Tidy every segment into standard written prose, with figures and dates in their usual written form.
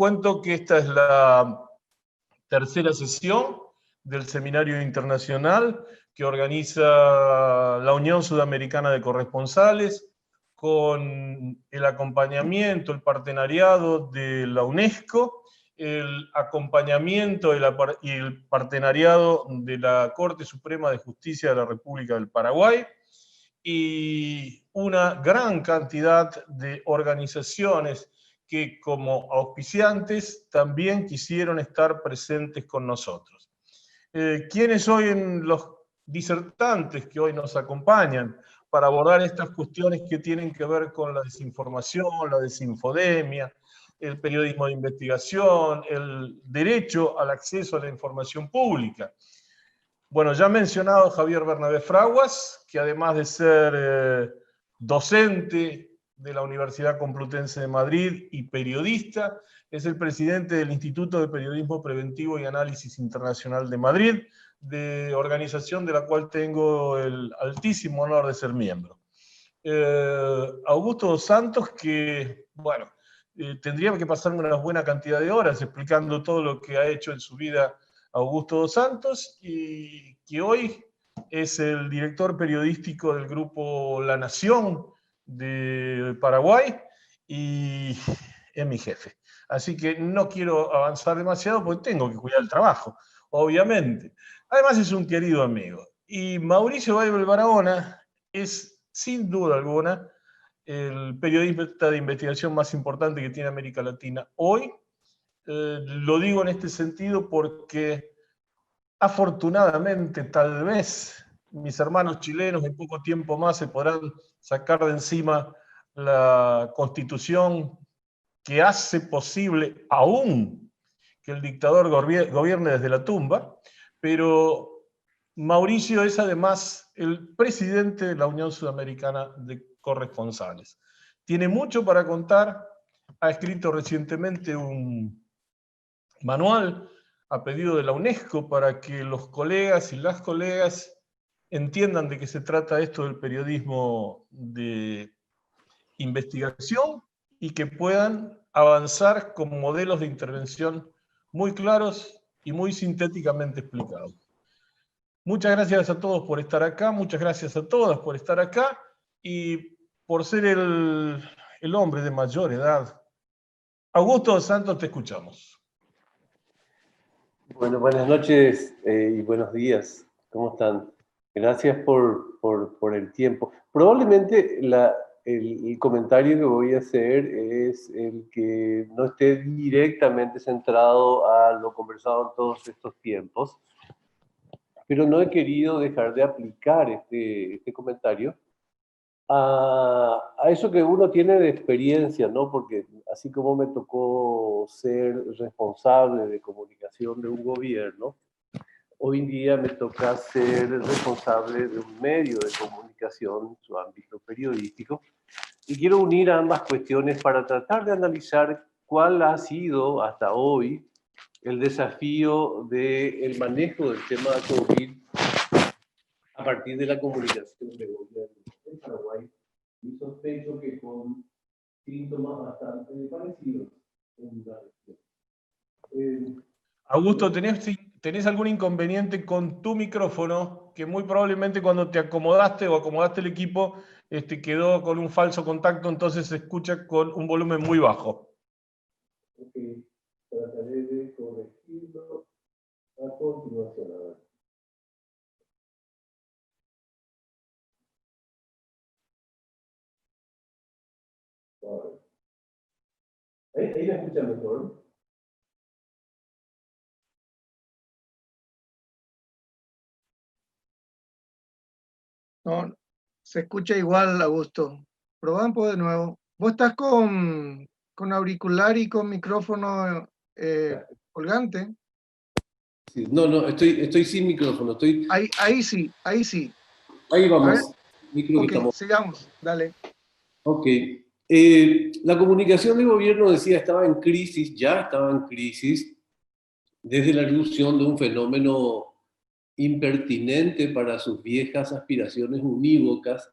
cuento que esta es la tercera sesión del Seminario Internacional que organiza la Unión Sudamericana de Corresponsales con el acompañamiento, el partenariado de la UNESCO, el acompañamiento y el partenariado de la Corte Suprema de Justicia de la República del Paraguay, y una gran cantidad de organizaciones que como auspiciantes también quisieron estar presentes con nosotros. ¿Quiénes son los disertantes que hoy nos acompañan para abordar estas cuestiones que tienen que ver con la desinformación, la desinfodemia, el periodismo de investigación, el derecho al acceso a la información pública? Bueno, ya mencionado Javier Bernabé Fraguas, que además de ser docente de la Universidad Complutense de Madrid y periodista, es el presidente del Instituto de Periodismo Preventivo y Análisis Internacional de Madrid, de organización de la cual tengo el altísimo honor de ser miembro. Augusto dos Santos, que, bueno, tendría que pasarme una buena cantidad de horas explicando todo lo que ha hecho en su vida Augusto dos Santos, y que hoy es el director periodístico del grupo La Nación de Paraguay y es mi jefe. Así que no quiero avanzar demasiado porque tengo que cuidar el trabajo, obviamente. Además es un querido amigo. Y Mauricio Weibel Barahona es, sin duda alguna, el periodista de investigación más importante que tiene América Latina hoy. Lo digo en este sentido porque afortunadamente tal vez mis hermanos chilenos en poco tiempo más se podrán sacar de encima la Constitución que hace posible aún que el dictador gobierne desde la tumba, pero Mauricio es además el presidente de la Unión Sudamericana de Corresponsales. Tiene mucho para contar, ha escrito recientemente un manual a pedido de la UNESCO para que los colegas y las colegas entiendan de qué se trata esto del periodismo de investigación y que puedan avanzar con modelos de intervención muy claros y muy sintéticamente explicados. Muchas gracias a todos por estar acá, muchas gracias a todas por estar acá y por ser el hombre de mayor edad. Augusto dos Santos, te escuchamos. Bueno, buenas noches y buenos días. ¿Cómo están? Gracias por el tiempo. Probablemente el comentario que voy a hacer es el que no esté directamente centrado a lo conversado en todos estos tiempos, pero no he querido dejar de aplicar este comentario a eso que uno tiene de experiencia, ¿no? Porque así como me tocó ser responsable de comunicación de un gobierno, hoy en día me toca ser responsable de un medio de comunicación, su ámbito periodístico, y quiero unir ambas cuestiones para tratar de analizar cuál ha sido hasta hoy el desafío del manejo del tema COVID a partir de la comunicación de gobierno en Paraguay, y sospecho que con síntomas bastante parecidos en la región. Augusto, ¿tenés algún inconveniente con tu micrófono? Que muy probablemente cuando te acomodaste o acomodaste el equipo, quedó con un falso contacto, entonces se escucha con un volumen muy bajo. Ok, trataré de corregirlo a continuación. A ver. Ahí la escuchan mejor. No, se escucha igual, Augusto. Probá un poco de nuevo. ¿Vos estás con auricular y con micrófono colgante? Sí, no, estoy sin micrófono. Ahí sí, ahí sí. Ahí vamos. Creo que Ok, estamos. sigamos, dale. Ok. La comunicación de gobierno, decía, estaba en crisis, ya estaba en crisis, desde la irrupción de un fenómeno impertinente para sus viejas aspiraciones unívocas,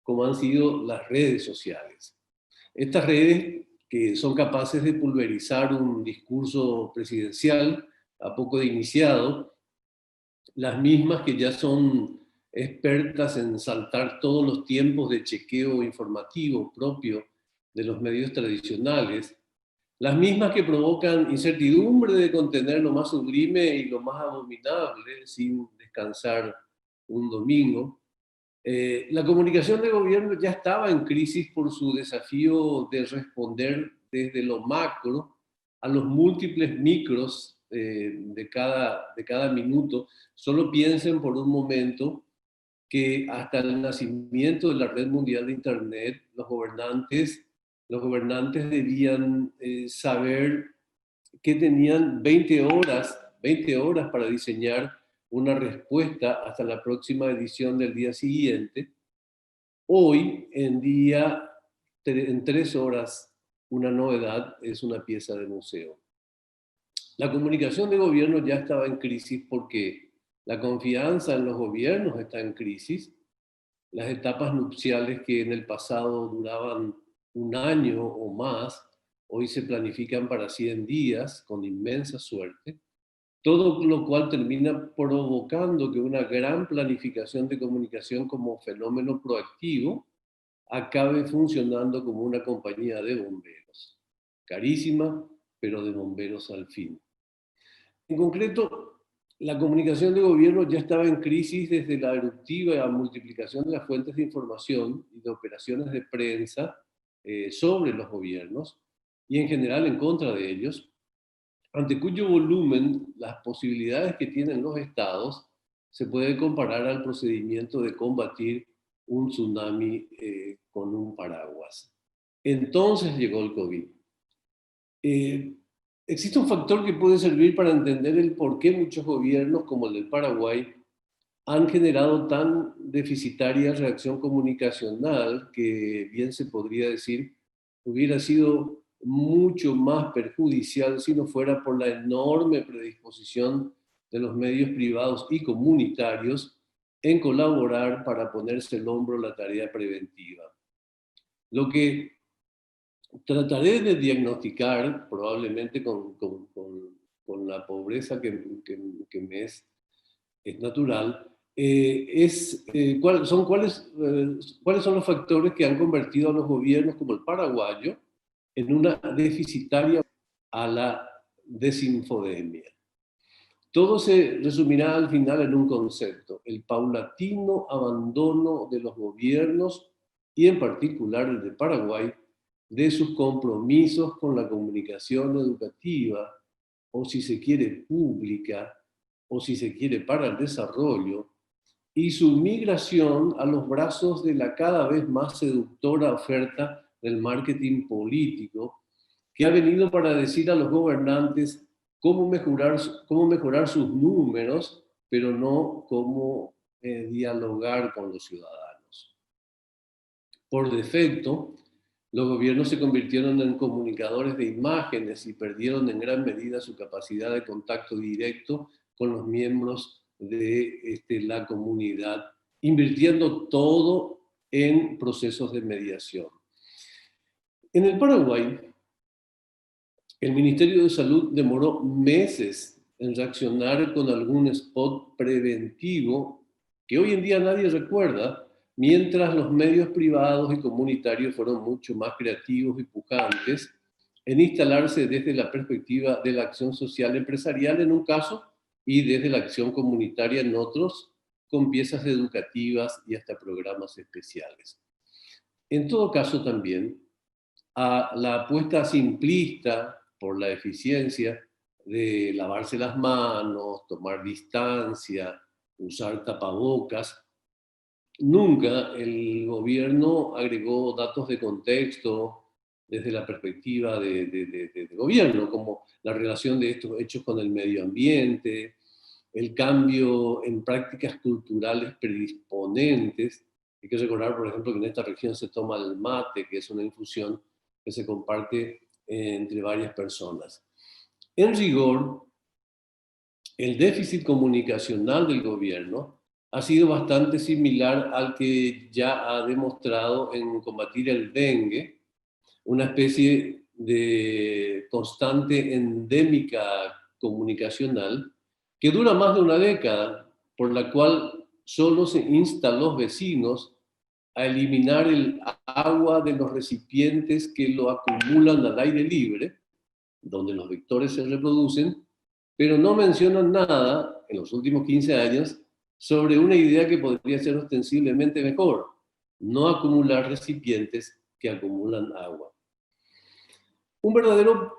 como han sido las redes sociales. Estas redes que son capaces de pulverizar un discurso presidencial a poco de iniciado, las mismas que ya son expertas en saltar todos los tiempos de chequeo informativo propio de los medios tradicionales, las mismas que provocan incertidumbre de contener lo más sublime y lo más abominable sin descansar un domingo. La comunicación de gobierno ya estaba en crisis por su desafío de responder desde lo macro a los múltiples micros de cada minuto. Solo piensen por un momento que hasta el nacimiento de la red mundial de Internet, los gobernantes debían saber que tenían 20 horas para diseñar una respuesta hasta la próxima edición del día siguiente. Hoy en día, en 3 horas, una novedad es una pieza de museo. La comunicación de gobierno ya estaba en crisis porque la confianza en los gobiernos está en crisis. Las etapas nupciales que en el pasado duraban un año o más, hoy se planifican para 100 días con inmensa suerte, todo lo cual termina provocando que una gran planificación de comunicación como fenómeno proactivo acabe funcionando como una compañía de bomberos. Carísima, pero de bomberos al fin. En concreto, la comunicación de gobierno ya estaba en crisis desde la eruptiva multiplicación de las fuentes de información y de operaciones de prensa sobre los gobiernos y en general en contra de ellos, ante cuyo volumen las posibilidades que tienen los estados se puede comparar al procedimiento de combatir un tsunami con un paraguas. Entonces llegó el COVID. Existe un factor que puede servir para entender el por qué muchos gobiernos, como el del Paraguay, han generado tan deficitaria reacción comunicacional que bien se podría decir hubiera sido mucho más perjudicial si no fuera por la enorme predisposición de los medios privados y comunitarios en colaborar para ponerse el hombro a la tarea preventiva. Lo que trataré de diagnosticar, probablemente con la pobreza que me es natural, cuáles son los factores que han convertido a los gobiernos como el paraguayo en una deficitaria a la desinfodemia. Todo se resumirá al final en un concepto: el paulatino abandono de los gobiernos, y en particular el de Paraguay, de sus compromisos con la comunicación educativa, o si se quiere pública, o si se quiere para el desarrollo, y su migración a los brazos de la cada vez más seductora oferta del marketing político, que ha venido para decir a los gobernantes cómo mejorar sus números, pero no cómo dialogar con los ciudadanos. Por defecto, los gobiernos se convirtieron en comunicadores de imágenes y perdieron en gran medida su capacidad de contacto directo con los miembros de la comunidad, invirtiendo todo en procesos de mediación. En el Paraguay, el Ministerio de Salud demoró meses en reaccionar con algún spot preventivo que hoy en día nadie recuerda, mientras los medios privados y comunitarios fueron mucho más creativos y pujantes en instalarse desde la perspectiva de la acción social empresarial en un caso y desde la acción comunitaria en otros, con piezas educativas y hasta programas especiales. En todo caso también, a la apuesta simplista por la eficiencia de lavarse las manos, tomar distancia, usar tapabocas, nunca el gobierno agregó datos de contexto desde la perspectiva de gobierno, como la relación de estos hechos con el medio ambiente, el cambio en prácticas culturales predisponentes. Hay que recordar, por ejemplo, que en esta región se toma el mate, que es una infusión que se comparte entre varias personas. En rigor, el déficit comunicacional del gobierno ha sido bastante similar al que ya ha demostrado en combatir el dengue, una especie de constante endémica comunicacional que dura más de una década, por la cual solo se insta a los vecinos a eliminar el agua de los recipientes que lo acumulan al aire libre, donde los vectores se reproducen, pero no mencionan nada en los últimos 15 años sobre una idea que podría ser ostensiblemente mejor: no acumular recipientes que acumulan agua. Un verdadero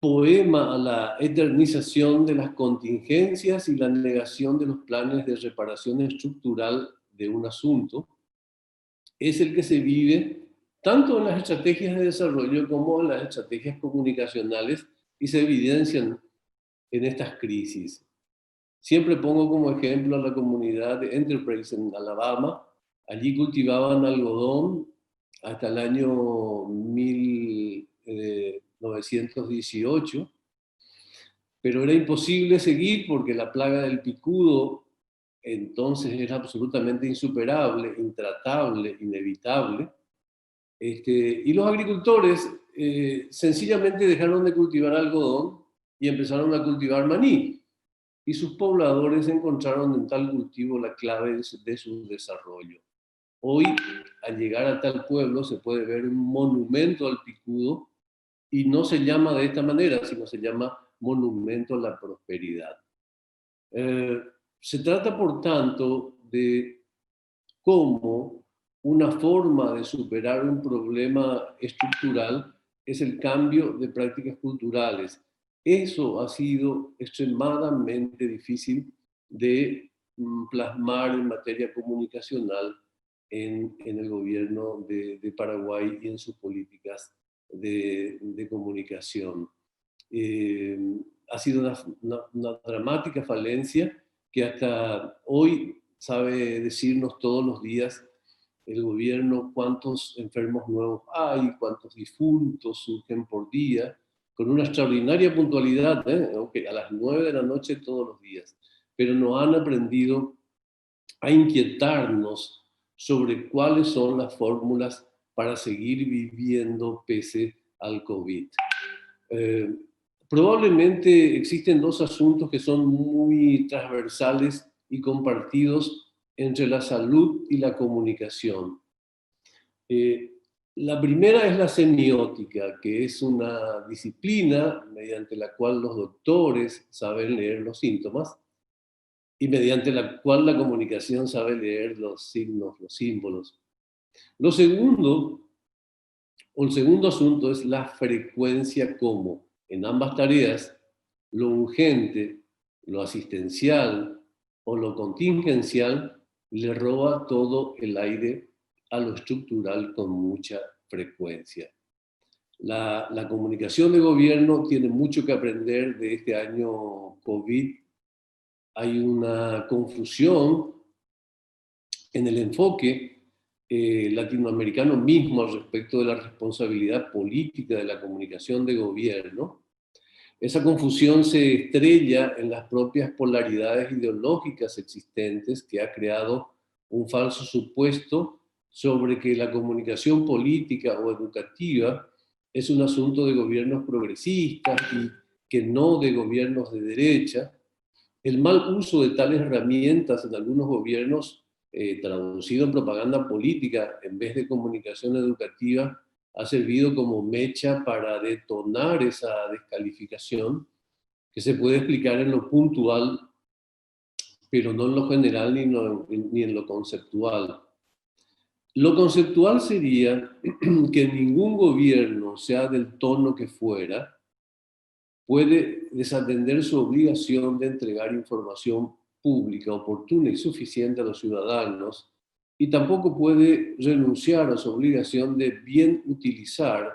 poema a la eternización de las contingencias y la negación de los planes de reparación estructural de un asunto es el que se vive tanto en las estrategias de desarrollo como en las estrategias comunicacionales y se evidencian en estas crisis. Siempre pongo como ejemplo a la comunidad de Enterprise en Alabama. Allí cultivaban algodón hasta el año 1918, pero era imposible seguir porque la plaga del picudo entonces era absolutamente insuperable, intratable, inevitable. Y los agricultores sencillamente dejaron de cultivar algodón y empezaron a cultivar maní. Y sus pobladores encontraron en tal cultivo la clave de su desarrollo. Hoy, al llegar a tal pueblo, se puede ver un monumento al picudo, y no se llama de esta manera, sino se llama monumento a la prosperidad. Se trata, por tanto, de cómo una forma de superar un problema estructural es el cambio de prácticas culturales. Eso ha sido extremadamente difícil de plasmar en materia comunicacional en el gobierno de Paraguay y en sus políticas de comunicación. Ha sido una dramática falencia que hasta hoy sabe decirnos todos los días el gobierno cuántos enfermos nuevos hay, cuántos difuntos surgen por día, con una extraordinaria puntualidad, okay, a las 9 de la noche todos los días, pero no han aprendido a inquietarnos sobre cuáles son las fórmulas para seguir viviendo pese al COVID. Probablemente existen dos asuntos que son muy transversales y compartidos entre la salud y la comunicación. La primera es la semiótica, que es una disciplina mediante la cual los doctores saben leer los síntomas y mediante la cual la comunicación sabe leer los signos, los símbolos. El segundo asunto es la frecuencia, como en ambas tareas lo urgente, lo asistencial o lo contingencial le roba todo el aire a lo estructural con mucha frecuencia. La comunicación de gobierno tiene mucho que aprender de este año COVID. Hay una confusión en el enfoque latinoamericano mismo al respecto de la responsabilidad política de la comunicación de gobierno. Esa confusión se estrella en las propias polaridades ideológicas existentes, que ha creado un falso supuesto sobre que la comunicación política o educativa es un asunto de gobiernos progresistas y que no de gobiernos de derecha. El mal uso de tales herramientas en algunos gobiernos, traducido en propaganda política en vez de comunicación educativa, ha servido como mecha para detonar esa descalificación que se puede explicar en lo puntual, pero no en lo general ni en lo conceptual. Lo conceptual sería que ningún gobierno, sea del tono que fuera, puede desatender su obligación de entregar información pública, oportuna y suficiente a los ciudadanos, y tampoco puede renunciar a su obligación de bien utilizar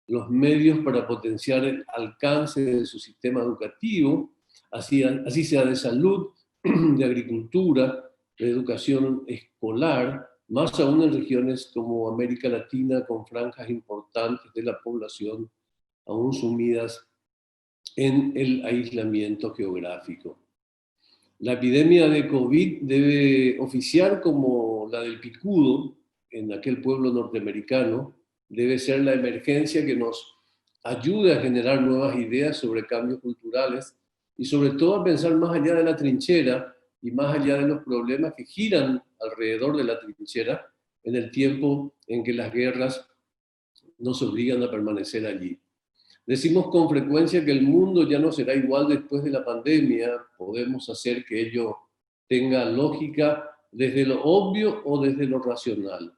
los medios para potenciar el alcance de su sistema educativo, así sea de salud, de agricultura, de educación escolar, más aún en regiones como América Latina, con franjas importantes de la población aún sumidas en el aislamiento geográfico. La epidemia de COVID debe oficiar como la del picudo en aquel pueblo norteamericano, debe ser la emergencia que nos ayude a generar nuevas ideas sobre cambios culturales y sobre todo a pensar más allá de la trinchera y más allá de los problemas que giran alrededor de la trinchera en el tiempo en que las guerras nos obligan a permanecer allí. Decimos con frecuencia que el mundo ya no será igual después de la pandemia. Podemos hacer que ello tenga lógica desde lo obvio o desde lo racional.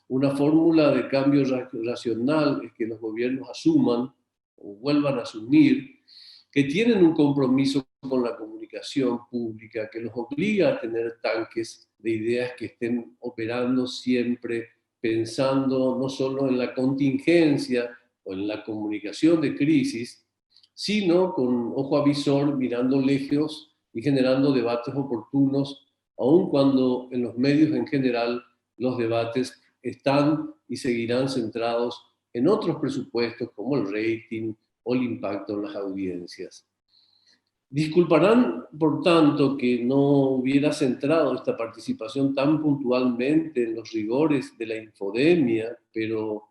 Una fórmula de cambio racional es que los gobiernos asuman o vuelvan a asumir que tienen un compromiso con la comunicación pública que los obliga a tener tanques de ideas que estén operando siempre pensando no solo en la contingencia o en la comunicación de crisis, sino con ojo avisor, mirando lejos y generando debates oportunos, aun cuando en los medios en general los debates están y seguirán centrados en otros presupuestos como el rating o el impacto en las audiencias. Disculparán, por tanto, que no hubiera centrado esta participación tan puntualmente en los rigores de la infodemia, pero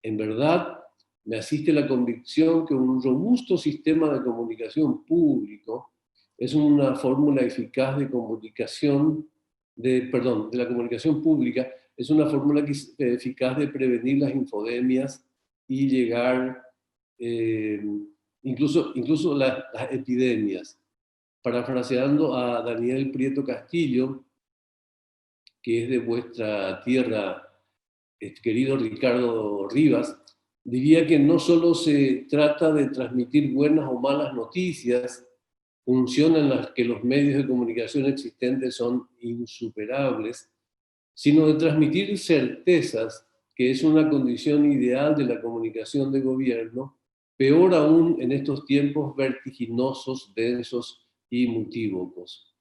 en verdad me asiste la convicción que un robusto sistema de comunicación público es una fórmula eficaz de comunicación, de la comunicación pública, es una fórmula eficaz de prevenir las infodemias y llegar incluso las epidemias. Parafraseando a Daniel Prieto Castillo, que es de vuestra tierra, querido Ricardo Rivas, diría que no solo se trata de transmitir buenas o malas noticias, función en la que los medios de comunicación existentes son insuperables, sino de transmitir certezas, que es una condición ideal de la comunicación de gobierno, peor aún en estos tiempos vertiginosos, densos y multívocos.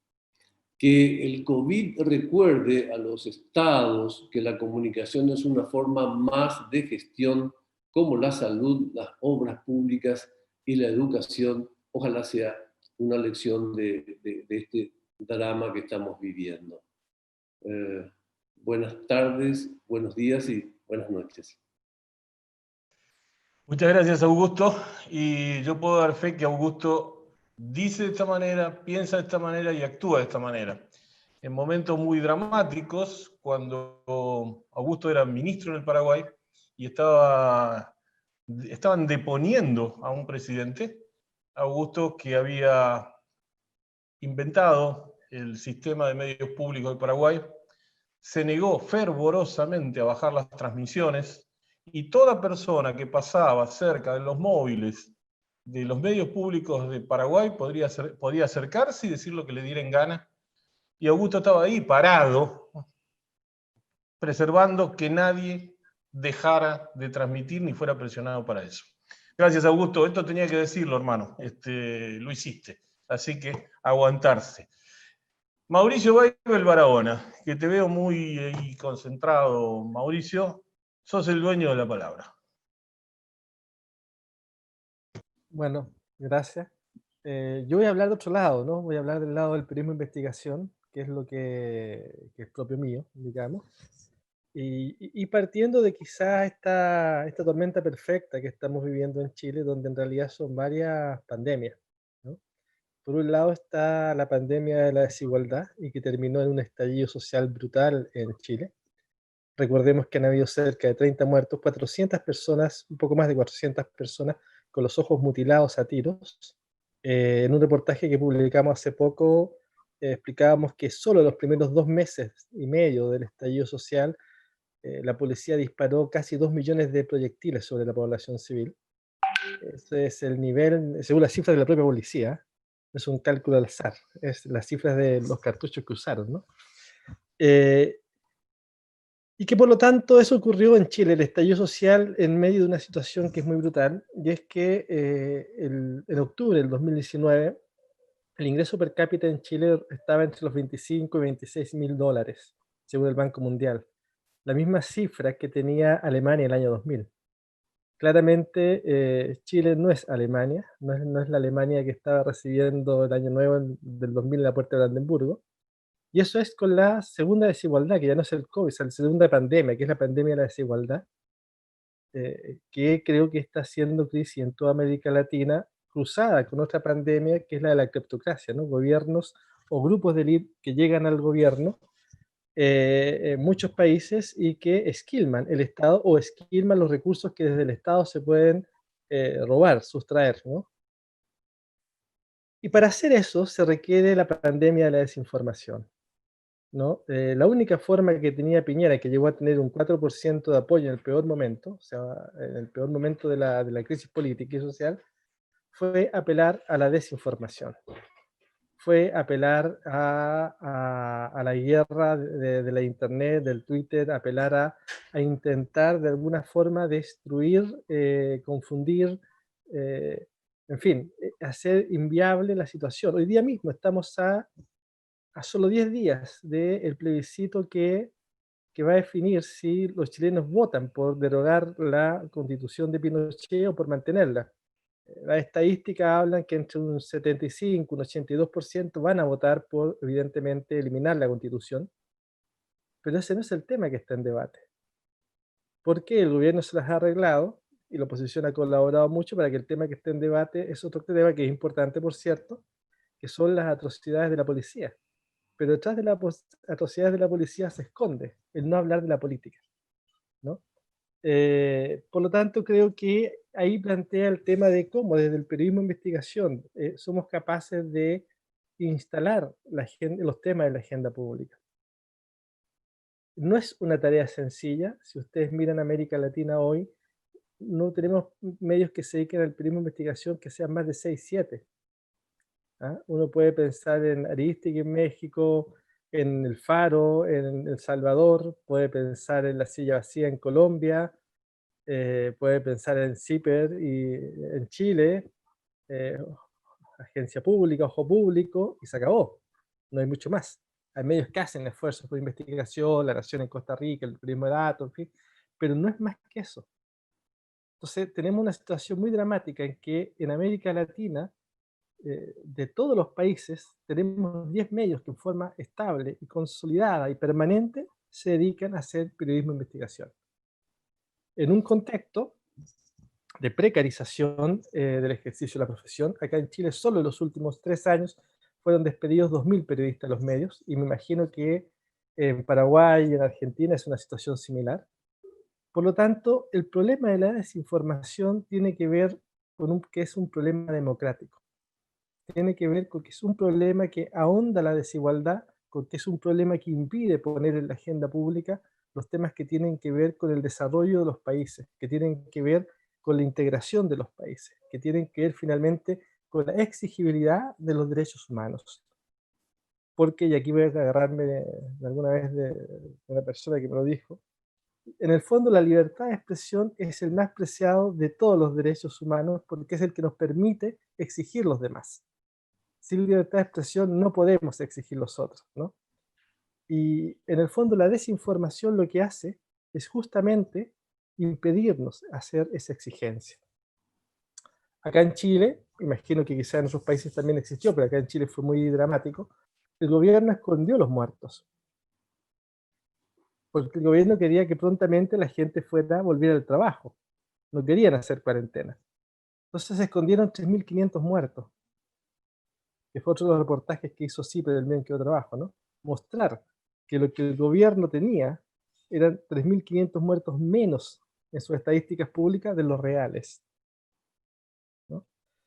Que el COVID recuerde a los estados que la comunicación es una forma más de gestión, como la salud, las obras públicas y la educación. Ojalá sea una lección de este drama que estamos viviendo. Buenas tardes, buenos días y buenas noches. Muchas gracias, Augusto. Y yo puedo dar fe que Augusto dice de esta manera, piensa de esta manera y actúa de esta manera. En momentos muy dramáticos, cuando Augusto era ministro en el Paraguay y estaban deponiendo a un presidente, Augusto, que había inventado el sistema de medios públicos del Paraguay, se negó fervorosamente a bajar las transmisiones, y toda persona que pasaba cerca de los móviles de los medios públicos de Paraguay podía acercarse y decir lo que le diera en gana. Y Augusto estaba ahí parado, preservando que nadie dejara de transmitir ni fuera presionado para eso. Gracias, Augusto. Esto tenía que decirlo, hermano. Lo hiciste. Así que aguantarse. Mauricio Weibel Barahona, que te veo muy concentrado, Mauricio. Sos el dueño de la palabra. Bueno, gracias. Yo voy a hablar de otro lado, ¿no? Voy a hablar del lado del periodismo de investigación, que es lo que es propio mío, digamos. Y partiendo de quizás esta tormenta perfecta que estamos viviendo en Chile, donde en realidad son varias pandemias, ¿no? Por un lado está la pandemia de la desigualdad y que terminó en un estallido social brutal en Chile. Recordemos que han habido cerca de 30 muertos, 400 personas, un poco más de 400 personas con los ojos mutilados a tiros. En un reportaje que publicamos hace poco, explicábamos que solo en los primeros 2 meses y medio del estallido social, la policía disparó casi 2 millones de proyectiles sobre la población civil. Ese es el nivel, según las cifras de la propia policía, es un cálculo al azar, es las cifras de los cartuchos que usaron, ¿no? Y que por lo tanto eso ocurrió en Chile, el estallido social en medio de una situación que es muy brutal, y es que en octubre del 2019 el ingreso per cápita en Chile estaba entre los 25 y 26 mil dólares, según el Banco Mundial, la misma cifra que tenía Alemania el año 2000. Claramente Chile no es Alemania, no es la Alemania que estaba recibiendo el año nuevo del 2000 en la puerta de Brandenburgo. Y eso es con la segunda desigualdad, que ya no es el COVID, es la segunda pandemia, que es la pandemia de la desigualdad, que creo que está haciendo crisis en toda América Latina, cruzada con otra pandemia que es la de la cleptocracia, ¿no? Gobiernos o grupos de élite que llegan al gobierno en muchos países y que esquilman el Estado o esquilman los recursos que desde el Estado se pueden robar, sustraer, ¿no? Y para hacer eso se requiere la pandemia de la desinformación, ¿no? La única forma que tenía Piñera, que llegó a tener un 4% de apoyo en el peor momento, o sea, en el peor momento de la crisis política y social, fue apelar a la desinformación, fue apelar a la guerra de la Internet, del Twitter, apelar a intentar de alguna forma destruir, confundir, eh, en fin, hacer inviable la situación. Hoy día mismo estamos a solo 10 días del plebiscito que va a definir si los chilenos votan por derogar la constitución de Pinochet o por mantenerla. Las estadísticas hablan que entre un 75 y un 82% van a votar por, evidentemente, eliminar la constitución, pero ese no es el tema que está en debate. Porque el gobierno se las ha arreglado y la oposición ha colaborado mucho para que el tema que esté en debate es otro tema que es importante, por cierto, que son las atrocidades de la policía. Pero detrás de las atrocidades de la policía se esconde el no hablar de la política, ¿no? Por lo tanto, creo que ahí plantea el tema de cómo desde el periodismo de investigación somos capaces de instalar los temas de la agenda pública. No es una tarea sencilla. Si ustedes miran América Latina hoy, no tenemos medios que se dediquen al periodismo de investigación que sean más de 6, 7. ¿Ah? Uno puede pensar en Aristegui en México, en El Faro, en El Salvador, puede pensar en La Silla Vacía en Colombia, puede pensar en CIPER y en Chile, eh, agencia pública, ojo público, y se acabó. No hay mucho más. Hay medios que hacen esfuerzos por investigación, La Nación en Costa Rica, el periodismo de datos, en fin, pero no es más que eso. Entonces tenemos una situación muy dramática en que en América Latina, de todos los países, tenemos 10 medios que en forma estable y consolidada y permanente se dedican a hacer periodismo de investigación. En un contexto de precarización del ejercicio de la profesión. Acá en Chile solo en los últimos 3 años fueron despedidos 2.000 periodistas de los medios y me imagino que en Paraguay y en Argentina es una situación similar. Por lo tanto, el problema de la desinformación tiene que ver con que es un problema democrático. Tiene que ver con que es un problema que ahonda la desigualdad, con que es un problema que impide poner en la agenda pública los temas que tienen que ver con el desarrollo de los países, que tienen que ver con la integración de los países, que tienen que ver finalmente con la exigibilidad de los derechos humanos. Porque, y aquí voy a agarrarme de alguna vez de una persona que me lo dijo, en el fondo la libertad de expresión es el más preciado de todos los derechos humanos porque es el que nos permite exigir los demás. Sin libertad de expresión no podemos exigir los otros, ¿no? Y en el fondo la desinformación lo que hace es justamente impedirnos hacer esa exigencia. Acá en Chile, imagino que quizá en otros países también existió, pero acá en Chile fue muy dramático, el gobierno escondió los muertos. Porque el gobierno quería que prontamente la gente volviera al trabajo. No querían hacer cuarentena. Entonces se escondieron 3.500 muertos, que fue otro de los reportajes que hizo CIPER del Bien que trabajo, ¿no? Mostrar que lo que el gobierno tenía eran 3.500 muertos menos en sus estadísticas públicas de los reales, ¿no?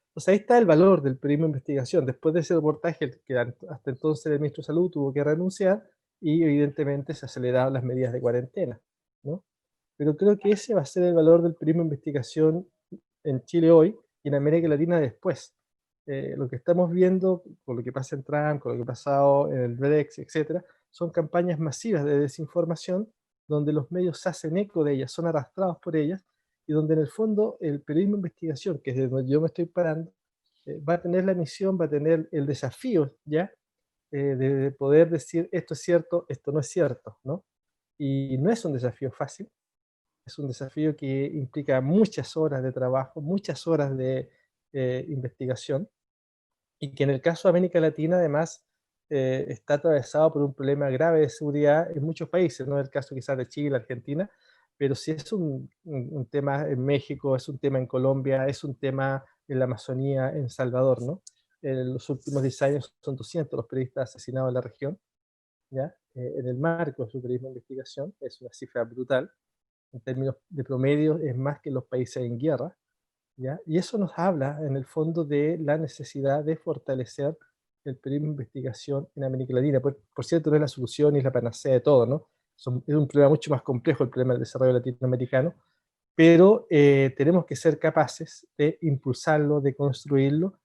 Entonces ahí está el valor del periodismo de investigación. Después de ese reportaje, que hasta entonces el ministro de Salud tuvo que renunciar y evidentemente se aceleraron las medidas de cuarentena, ¿no? Pero creo que ese va a ser el valor del periodismo de investigación en Chile hoy y en América Latina después. Lo que estamos viendo con lo que pasa en Trump, con lo que ha pasado en el Brexit, etcétera, son campañas masivas de desinformación donde los medios se hacen eco de ellas, son arrastrados por ellas y donde en el fondo el periodismo de investigación, que es de donde yo me estoy parando, va a tener la misión, va a tener el desafío ya de poder decir esto es cierto, esto no es cierto, ¿no? Y no es un desafío fácil, es un desafío que implica muchas horas de trabajo, muchas horas de investigación, y que en el caso de América Latina además está atravesado por un problema grave de seguridad en muchos países, no es el caso quizás de Chile, Argentina, pero si es un tema en México, es un tema en Colombia, es un tema en la Amazonía, en Salvador, ¿no? En los últimos 10 años son 200 los periodistas asesinados en la región, ¿ya? En el marco de su periodismo de investigación, es una cifra brutal, en términos de promedio es más que los países en guerra, ¿ya? Y eso nos habla, en el fondo, de la necesidad de fortalecer el periodismo de investigación en América Latina. Por cierto, no es la solución ni es la panacea de todo, ¿no? Es un problema mucho más complejo el problema del desarrollo latinoamericano, pero tenemos que ser capaces de impulsarlo, de construirlo,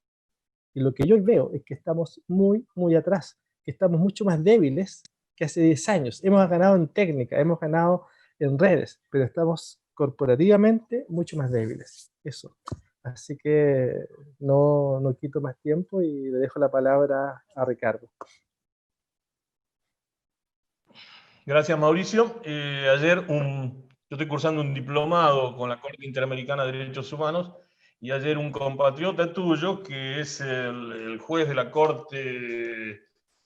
y lo que yo veo es que estamos muy, muy atrás, que estamos mucho más débiles que hace 10 años. Hemos ganado en técnica, hemos ganado en redes, pero estamos corporativamente mucho más débiles. Eso. Así que no quito más tiempo y le dejo la palabra a Ricardo. Gracias, Mauricio. Yo estoy cursando un diplomado con la Corte Interamericana de Derechos Humanos, y ayer un compatriota tuyo, que es el juez de la Corte,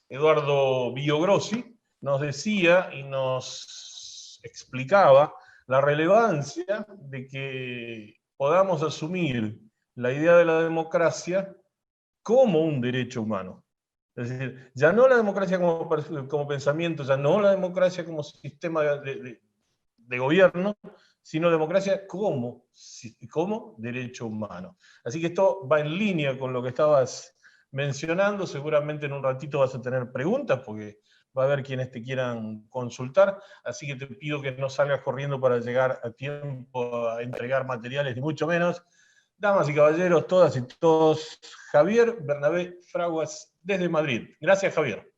Eduardo Villogrossi, nos decía y nos explicaba la relevancia de que podamos asumir la idea de la democracia como un derecho humano. Es decir, ya no la democracia como pensamiento, ya no la democracia como sistema de gobierno, sino democracia como derecho humano. Así que esto va en línea con lo que estabas mencionando. Seguramente en un ratito vas a tener preguntas, porque va a haber quienes te quieran consultar, así que te pido que no salgas corriendo para llegar a tiempo a entregar materiales, ni mucho menos. Damas y caballeros, todas y todos, Javier Bernabé Fraguas desde Madrid. Gracias, Javier.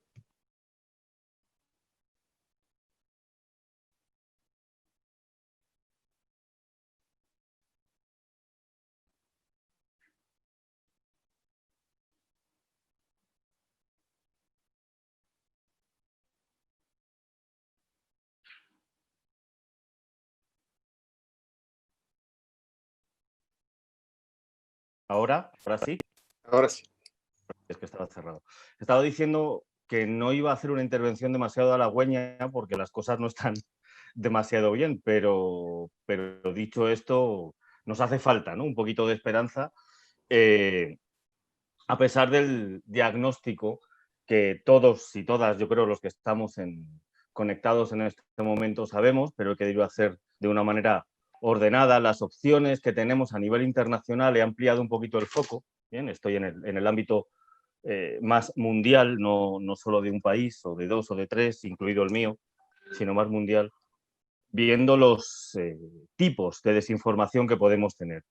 ¿Ahora sí? Ahora sí. Es que estaba cerrado. Estaba diciendo que no iba a hacer una intervención demasiado halagüeña porque las cosas no están demasiado bien, pero dicho esto, nos hace falta, ¿no?, un poquito de esperanza, a pesar del diagnóstico que todos y todas, yo creo, los que estamos conectados en este momento sabemos, pero he querido hacer de una manera ordenada las opciones que tenemos a nivel internacional. He ampliado un poquito el foco. Bien, estoy en el ámbito más mundial, no solo de un país o de dos o de tres, incluido el mío, sino más mundial, viendo los tipos de desinformación que podemos tener.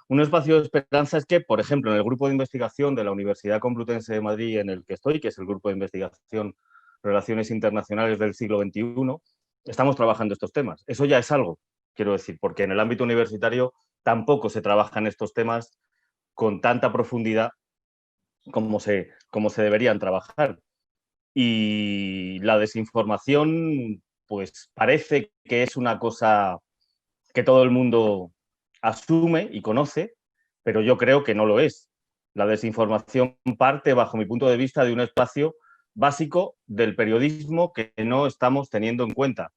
Un espacio de esperanza es que, por ejemplo, en el grupo de investigación de la Universidad Complutense de Madrid en el que estoy, que es el grupo de investigación Relaciones Internacionales del siglo XXI, estamos trabajando estos temas. Eso ya es algo, quiero decir, porque en el ámbito universitario tampoco se trabajan estos temas con tanta profundidad como se deberían trabajar. Y la desinformación, pues parece que es una cosa que todo el mundo asume y conoce, pero yo creo que no lo es. La desinformación parte, bajo mi punto de vista, de un espacio básico del periodismo que no estamos teniendo en cuenta,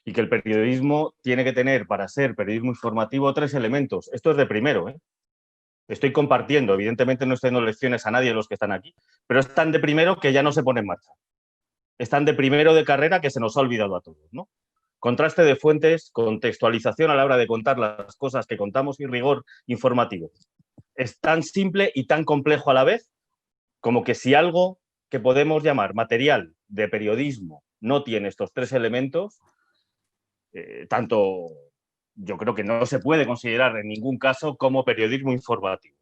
y que el periodismo tiene que tener, para ser periodismo informativo, 3 elementos. Esto es de primero, ¿eh? Estoy compartiendo, evidentemente no estoy dando lecciones a nadie de los que están aquí, pero es tan de primero que ya no se pone en marcha. Es tan de primero de carrera que se nos ha olvidado a todos, ¿no? Contraste de fuentes, contextualización a la hora de contar las cosas que contamos y rigor informativo. Es tan simple y tan complejo a la vez como que si algo que podemos llamar material de periodismo no tiene estos 3 elementos, tanto yo creo que no se puede considerar en ningún caso como periodismo informativo.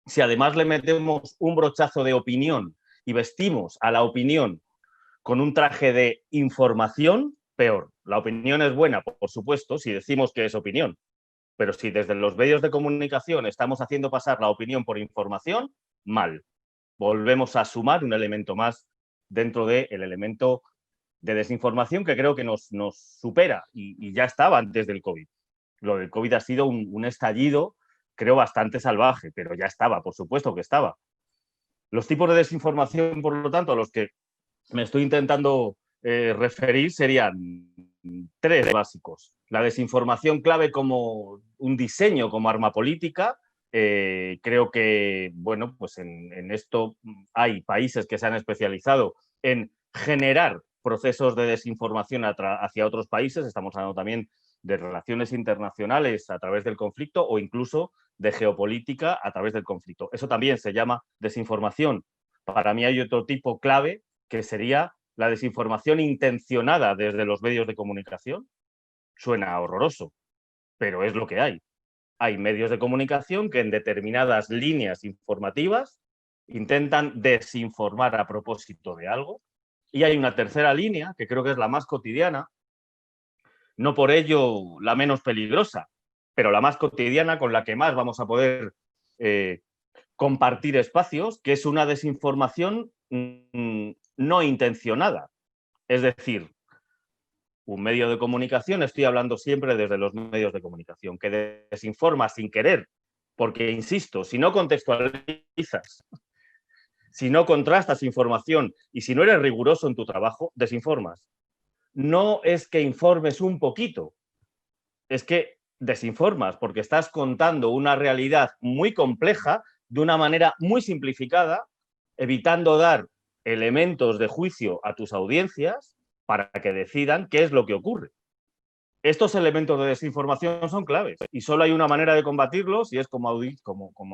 Si además le metemos un brochazo de opinión y vestimos a la opinión con un traje de información, peor. La opinión es buena, por supuesto, si decimos que es opinión, pero si desde los medios de comunicación estamos haciendo pasar la opinión por información, mal. Volvemos a sumar un elemento más dentro del elemento de desinformación que creo que nos supera y ya estaba antes del COVID. Lo del COVID ha sido un estallido, creo, bastante salvaje, pero ya estaba, por supuesto que estaba. Los tipos de desinformación, por lo tanto, a los que me estoy intentando referir serían tres básicos. La desinformación clave como un diseño, como arma política. Creo que, bueno, pues en esto hay países que se han especializado en generar procesos de desinformación hacia otros países. Estamos hablando también de relaciones internacionales a través del conflicto o incluso de geopolítica a través del conflicto. Eso también se llama desinformación. Para mí hay otro tipo clave que sería la desinformación intencionada desde los medios de comunicación. Suena horroroso, pero es lo que hay. Hay medios de comunicación que en determinadas líneas informativas intentan desinformar a propósito de algo. Y hay una tercera línea, que creo que es la más cotidiana, no por ello la menos peligrosa, pero la más cotidiana, con la que más vamos a poder compartir espacios, que es una desinformación no intencionada. Es decir, un medio de comunicación, estoy hablando siempre desde los medios de comunicación, que desinforma sin querer, porque, insisto, si no contextualizas, si no contrastas información y si no eres riguroso en tu trabajo, desinformas. No es que informes un poquito, es que desinformas porque estás contando una realidad muy compleja de una manera muy simplificada, evitando dar elementos de juicio a tus audiencias para que decidan qué es lo que ocurre. Estos elementos de desinformación son claves y solo hay una manera de combatirlos y es, como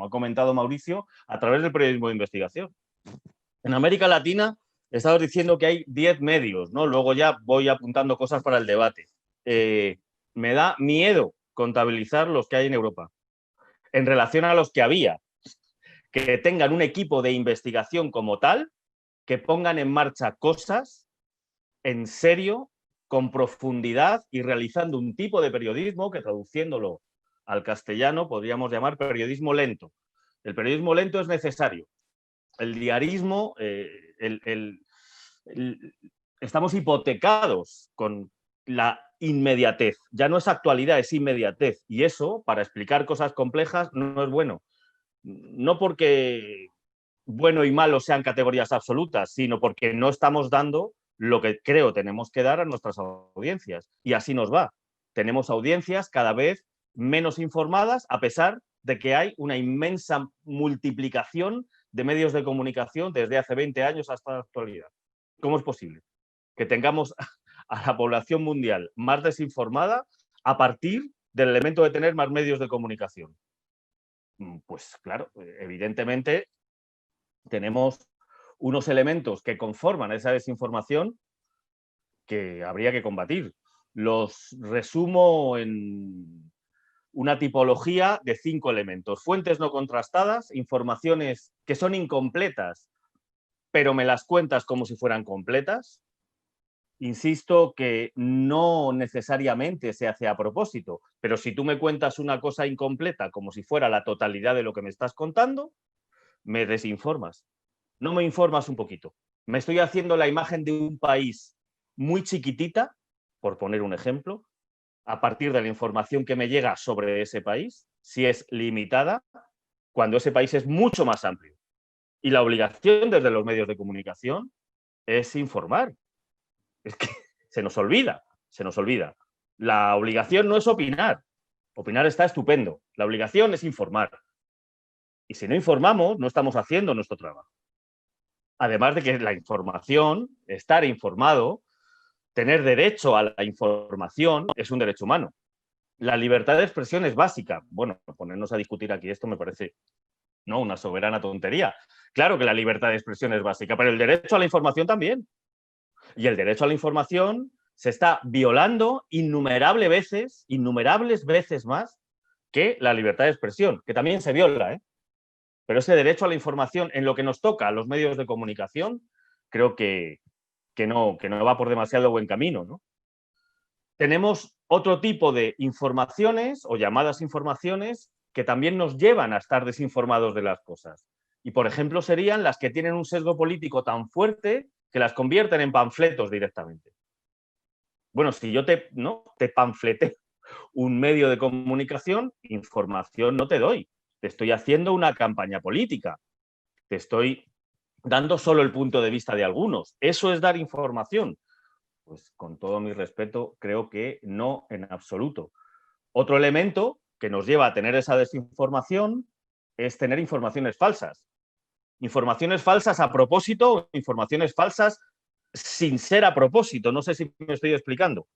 ha comentado Mauricio, a través del periodismo de investigación. En América Latina estamos diciendo que hay 10 medios, ¿no? Luego ya voy apuntando cosas para el debate. Me da miedo contabilizar los que hay en Europa en relación a los que había, que tengan un equipo de investigación como tal, que pongan en marcha cosas en serio, con profundidad y realizando un tipo de periodismo que, traduciéndolo al castellano, podríamos llamar periodismo lento. El periodismo lento es necesario. El diarismo, estamos hipotecados con la inmediatez. Ya no es actualidad, es inmediatez. Y eso, para explicar cosas complejas, no es bueno. No porque bueno y malo sean categorías absolutas, sino porque no estamos dando lo que creo tenemos que dar a nuestras audiencias. Y así nos va. Tenemos audiencias cada vez menos informadas, a pesar de que hay una inmensa multiplicación de medios de comunicación desde hace 20 años hasta la actualidad. ¿Cómo es posible que tengamos a la población mundial más desinformada a partir del elemento de tener más medios de comunicación? Pues claro, evidentemente tenemos unos elementos que conforman esa desinformación que habría que combatir. Los resumo en una tipología de 5 elementos. Fuentes no contrastadas, informaciones que son incompletas, pero me las cuentas como si fueran completas. Insisto que no necesariamente se hace a propósito, pero si tú me cuentas una cosa incompleta como si fuera la totalidad de lo que me estás contando, me desinformas. No me informas un poquito. Me estoy haciendo la imagen de un país muy chiquitita, por poner un ejemplo, a partir de la información que me llega sobre ese país, si es limitada, cuando ese país es mucho más amplio. Y la obligación desde los medios de comunicación es informar. Es que se nos olvida. La obligación no es opinar. Opinar está estupendo. La obligación es informar. Y si no informamos, no estamos haciendo nuestro trabajo. Además de que la información, estar informado, tener derecho a la información es un derecho humano. La libertad de expresión es básica. Bueno, ponernos a discutir aquí esto me parece una soberana tontería. Claro que la libertad de expresión es básica, pero el derecho a la información también. Y el derecho a la información se está violando innumerables veces más que la libertad de expresión, que también se viola, Pero ese derecho a la información, en lo que nos toca a los medios de comunicación, creo que no va por demasiado buen camino, ¿no? Tenemos otro tipo de informaciones o llamadas informaciones que también nos llevan a estar desinformados de las cosas. Y, por ejemplo, serían las que tienen un sesgo político tan fuerte que las convierten en panfletos directamente. Bueno, si yo te panfleteo un medio de comunicación, información no te doy. Te estoy haciendo una campaña política. Te estoy dando solo el punto de vista de algunos. Eso es dar información. Pues con todo mi respeto, creo que no en absoluto. Otro elemento que nos lleva a tener esa desinformación es tener informaciones falsas. Informaciones falsas a propósito, informaciones falsas sin ser a propósito. No sé si me estoy explicando.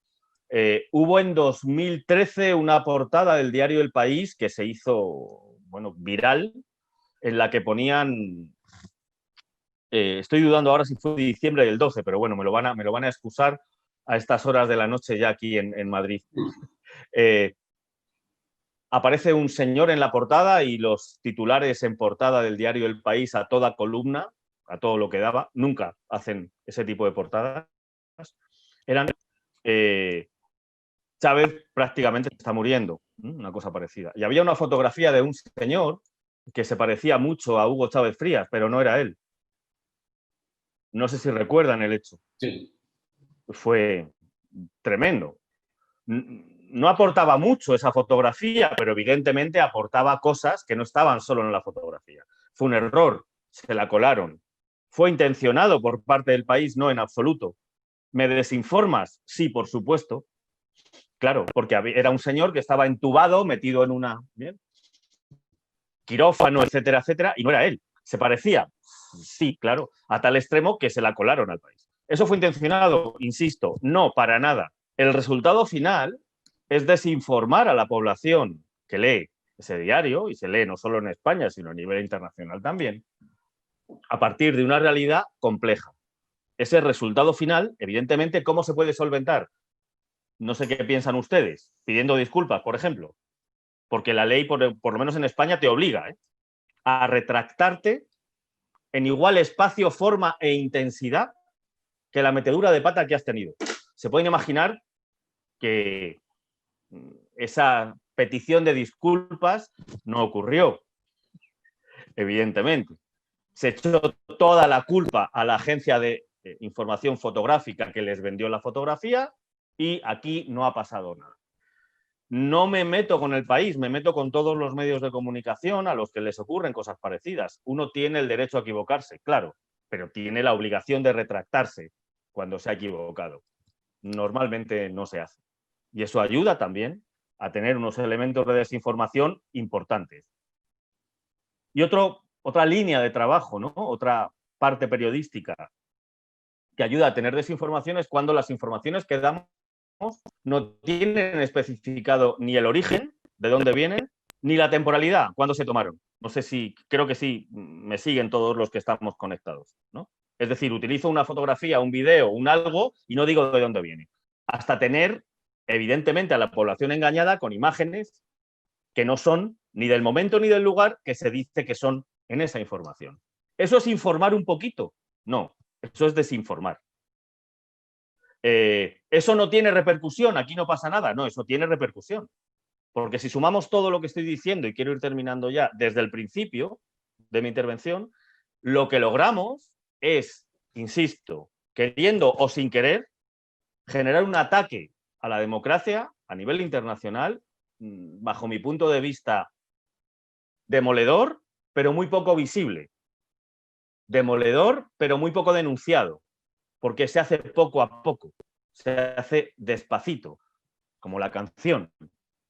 Hubo en 2013 una portada del diario El País que se hizo, bueno, viral, en la que ponían, estoy dudando ahora si fue diciembre del 12, pero bueno, me lo van a excusar a estas horas de la noche ya aquí en Madrid. Aparece un señor en la portada y los titulares en portada del diario El País a toda columna, a todo lo que daba, nunca hacen ese tipo de portadas, eran Chávez prácticamente está muriendo, una cosa parecida. Y había una fotografía de un señor que se parecía mucho a Hugo Chávez Frías, pero no era él. No sé si recuerdan el hecho. Sí. Fue tremendo. No aportaba mucho esa fotografía, pero evidentemente aportaba cosas que no estaban solo en la fotografía. Fue un error, se la colaron. ¿Fue intencionado por parte del país? No, en absoluto. ¿Me desinformas? Sí, por supuesto. Claro, porque era un señor que estaba entubado, metido en una quirófano, etcétera, etcétera, y no era él. ¿Se parecía? Sí, claro, a tal extremo que se la colaron al país. ¿Eso fue intencionado? Insisto, no, para nada. El resultado final es desinformar a la población que lee ese diario, y se lee no solo en España, sino a nivel internacional también, a partir de una realidad compleja. Ese resultado final, evidentemente, ¿cómo se puede solventar? No sé qué piensan ustedes, pidiendo disculpas, por ejemplo, porque la ley, por lo menos en España, te obliga a retractarte en igual espacio, forma e intensidad que la metedura de pata que has tenido. Se pueden imaginar que esa petición de disculpas no ocurrió, evidentemente. Se echó toda la culpa a la agencia de información fotográfica que les vendió la fotografía y aquí no ha pasado nada. No me meto con el país, me meto con todos los medios de comunicación a los que les ocurren cosas parecidas. Uno tiene el derecho a equivocarse, claro, pero tiene la obligación de retractarse cuando se ha equivocado. Normalmente no se hace. Y eso ayuda también a tener unos elementos de desinformación importantes. Y otra línea de trabajo, ¿no? Otra parte periodística que ayuda a tener desinformación es cuando las informaciones que damos no tienen especificado ni el origen, de dónde vienen, ni la temporalidad, cuándo se tomaron. No sé si, creo que sí, me siguen todos los que estamos conectados, ¿no? Es decir, utilizo una fotografía, un video, un algo y no digo de dónde viene. Hasta tener, evidentemente, a la población engañada con imágenes que no son ni del momento ni del lugar que se dice que son en esa información. ¿Eso es informar un poquito? No, eso es desinformar. ¿Eso no tiene repercusión? Aquí no pasa nada. No, eso tiene repercusión. Porque si sumamos todo lo que estoy diciendo, y quiero ir terminando ya desde el principio de mi intervención, lo que logramos es, insisto, queriendo o sin querer, generar un ataque a la democracia a nivel internacional, bajo mi punto de vista, demoledor, pero muy poco visible. Demoledor, pero muy poco denunciado, porque se hace poco a poco, se hace despacito, como la canción,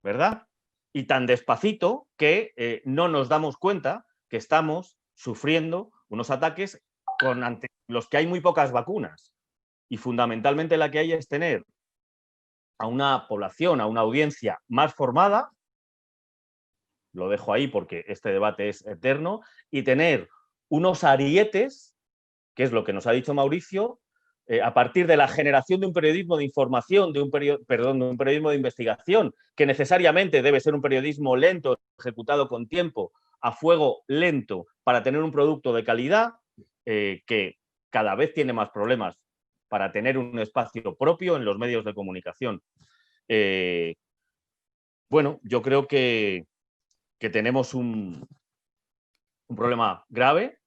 ¿verdad? Y tan despacito que no nos damos cuenta que estamos sufriendo unos ataques ante los que hay muy pocas vacunas. Y fundamentalmente la que hay es tener a una población, a una audiencia más formada, lo dejo ahí porque este debate es eterno, y tener unos arietes, que es lo que nos ha dicho Mauricio, a partir de la generación de un periodismo de información, de un periodismo de investigación, que necesariamente debe ser un periodismo lento, ejecutado con tiempo, a fuego lento, para tener un producto de calidad, que cada vez tiene más problemas para tener un espacio propio en los medios de comunicación. Bueno, yo creo que tenemos un problema grave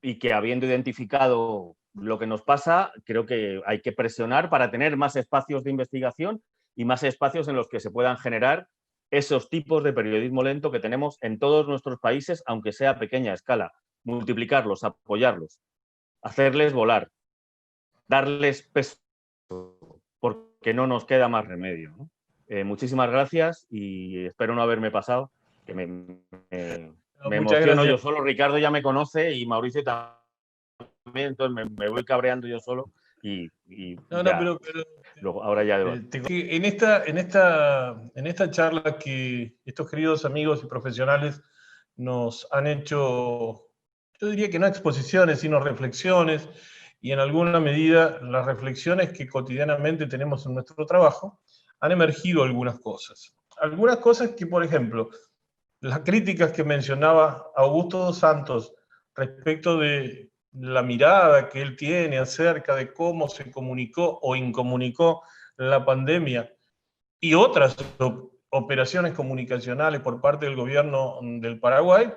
y que, habiendo identificado lo que nos pasa, creo que hay que presionar para tener más espacios de investigación y más espacios en los que se puedan generar esos tipos de periodismo lento que tenemos en todos nuestros países, aunque sea a pequeña escala. Multiplicarlos, apoyarlos, hacerles volar, darles peso, que no nos queda más remedio, ¿no? Muchísimas gracias y espero no haberme pasado, que me Muchas emociono gracias. yo solo. Ricardo ya me conoce y Mauricio también, entonces me voy cabreando yo solo y No, ya, pero luego, ahora ya... en esta charla que estos queridos amigos y profesionales nos han hecho, yo diría que no exposiciones, sino reflexiones, y en alguna medida las reflexiones que cotidianamente tenemos en nuestro trabajo, han emergido algunas cosas. Algunas cosas que, por ejemplo, las críticas que mencionaba Augusto dos Santos respecto de la mirada que él tiene acerca de cómo se comunicó o incomunicó la pandemia y otras operaciones comunicacionales por parte del gobierno del Paraguay,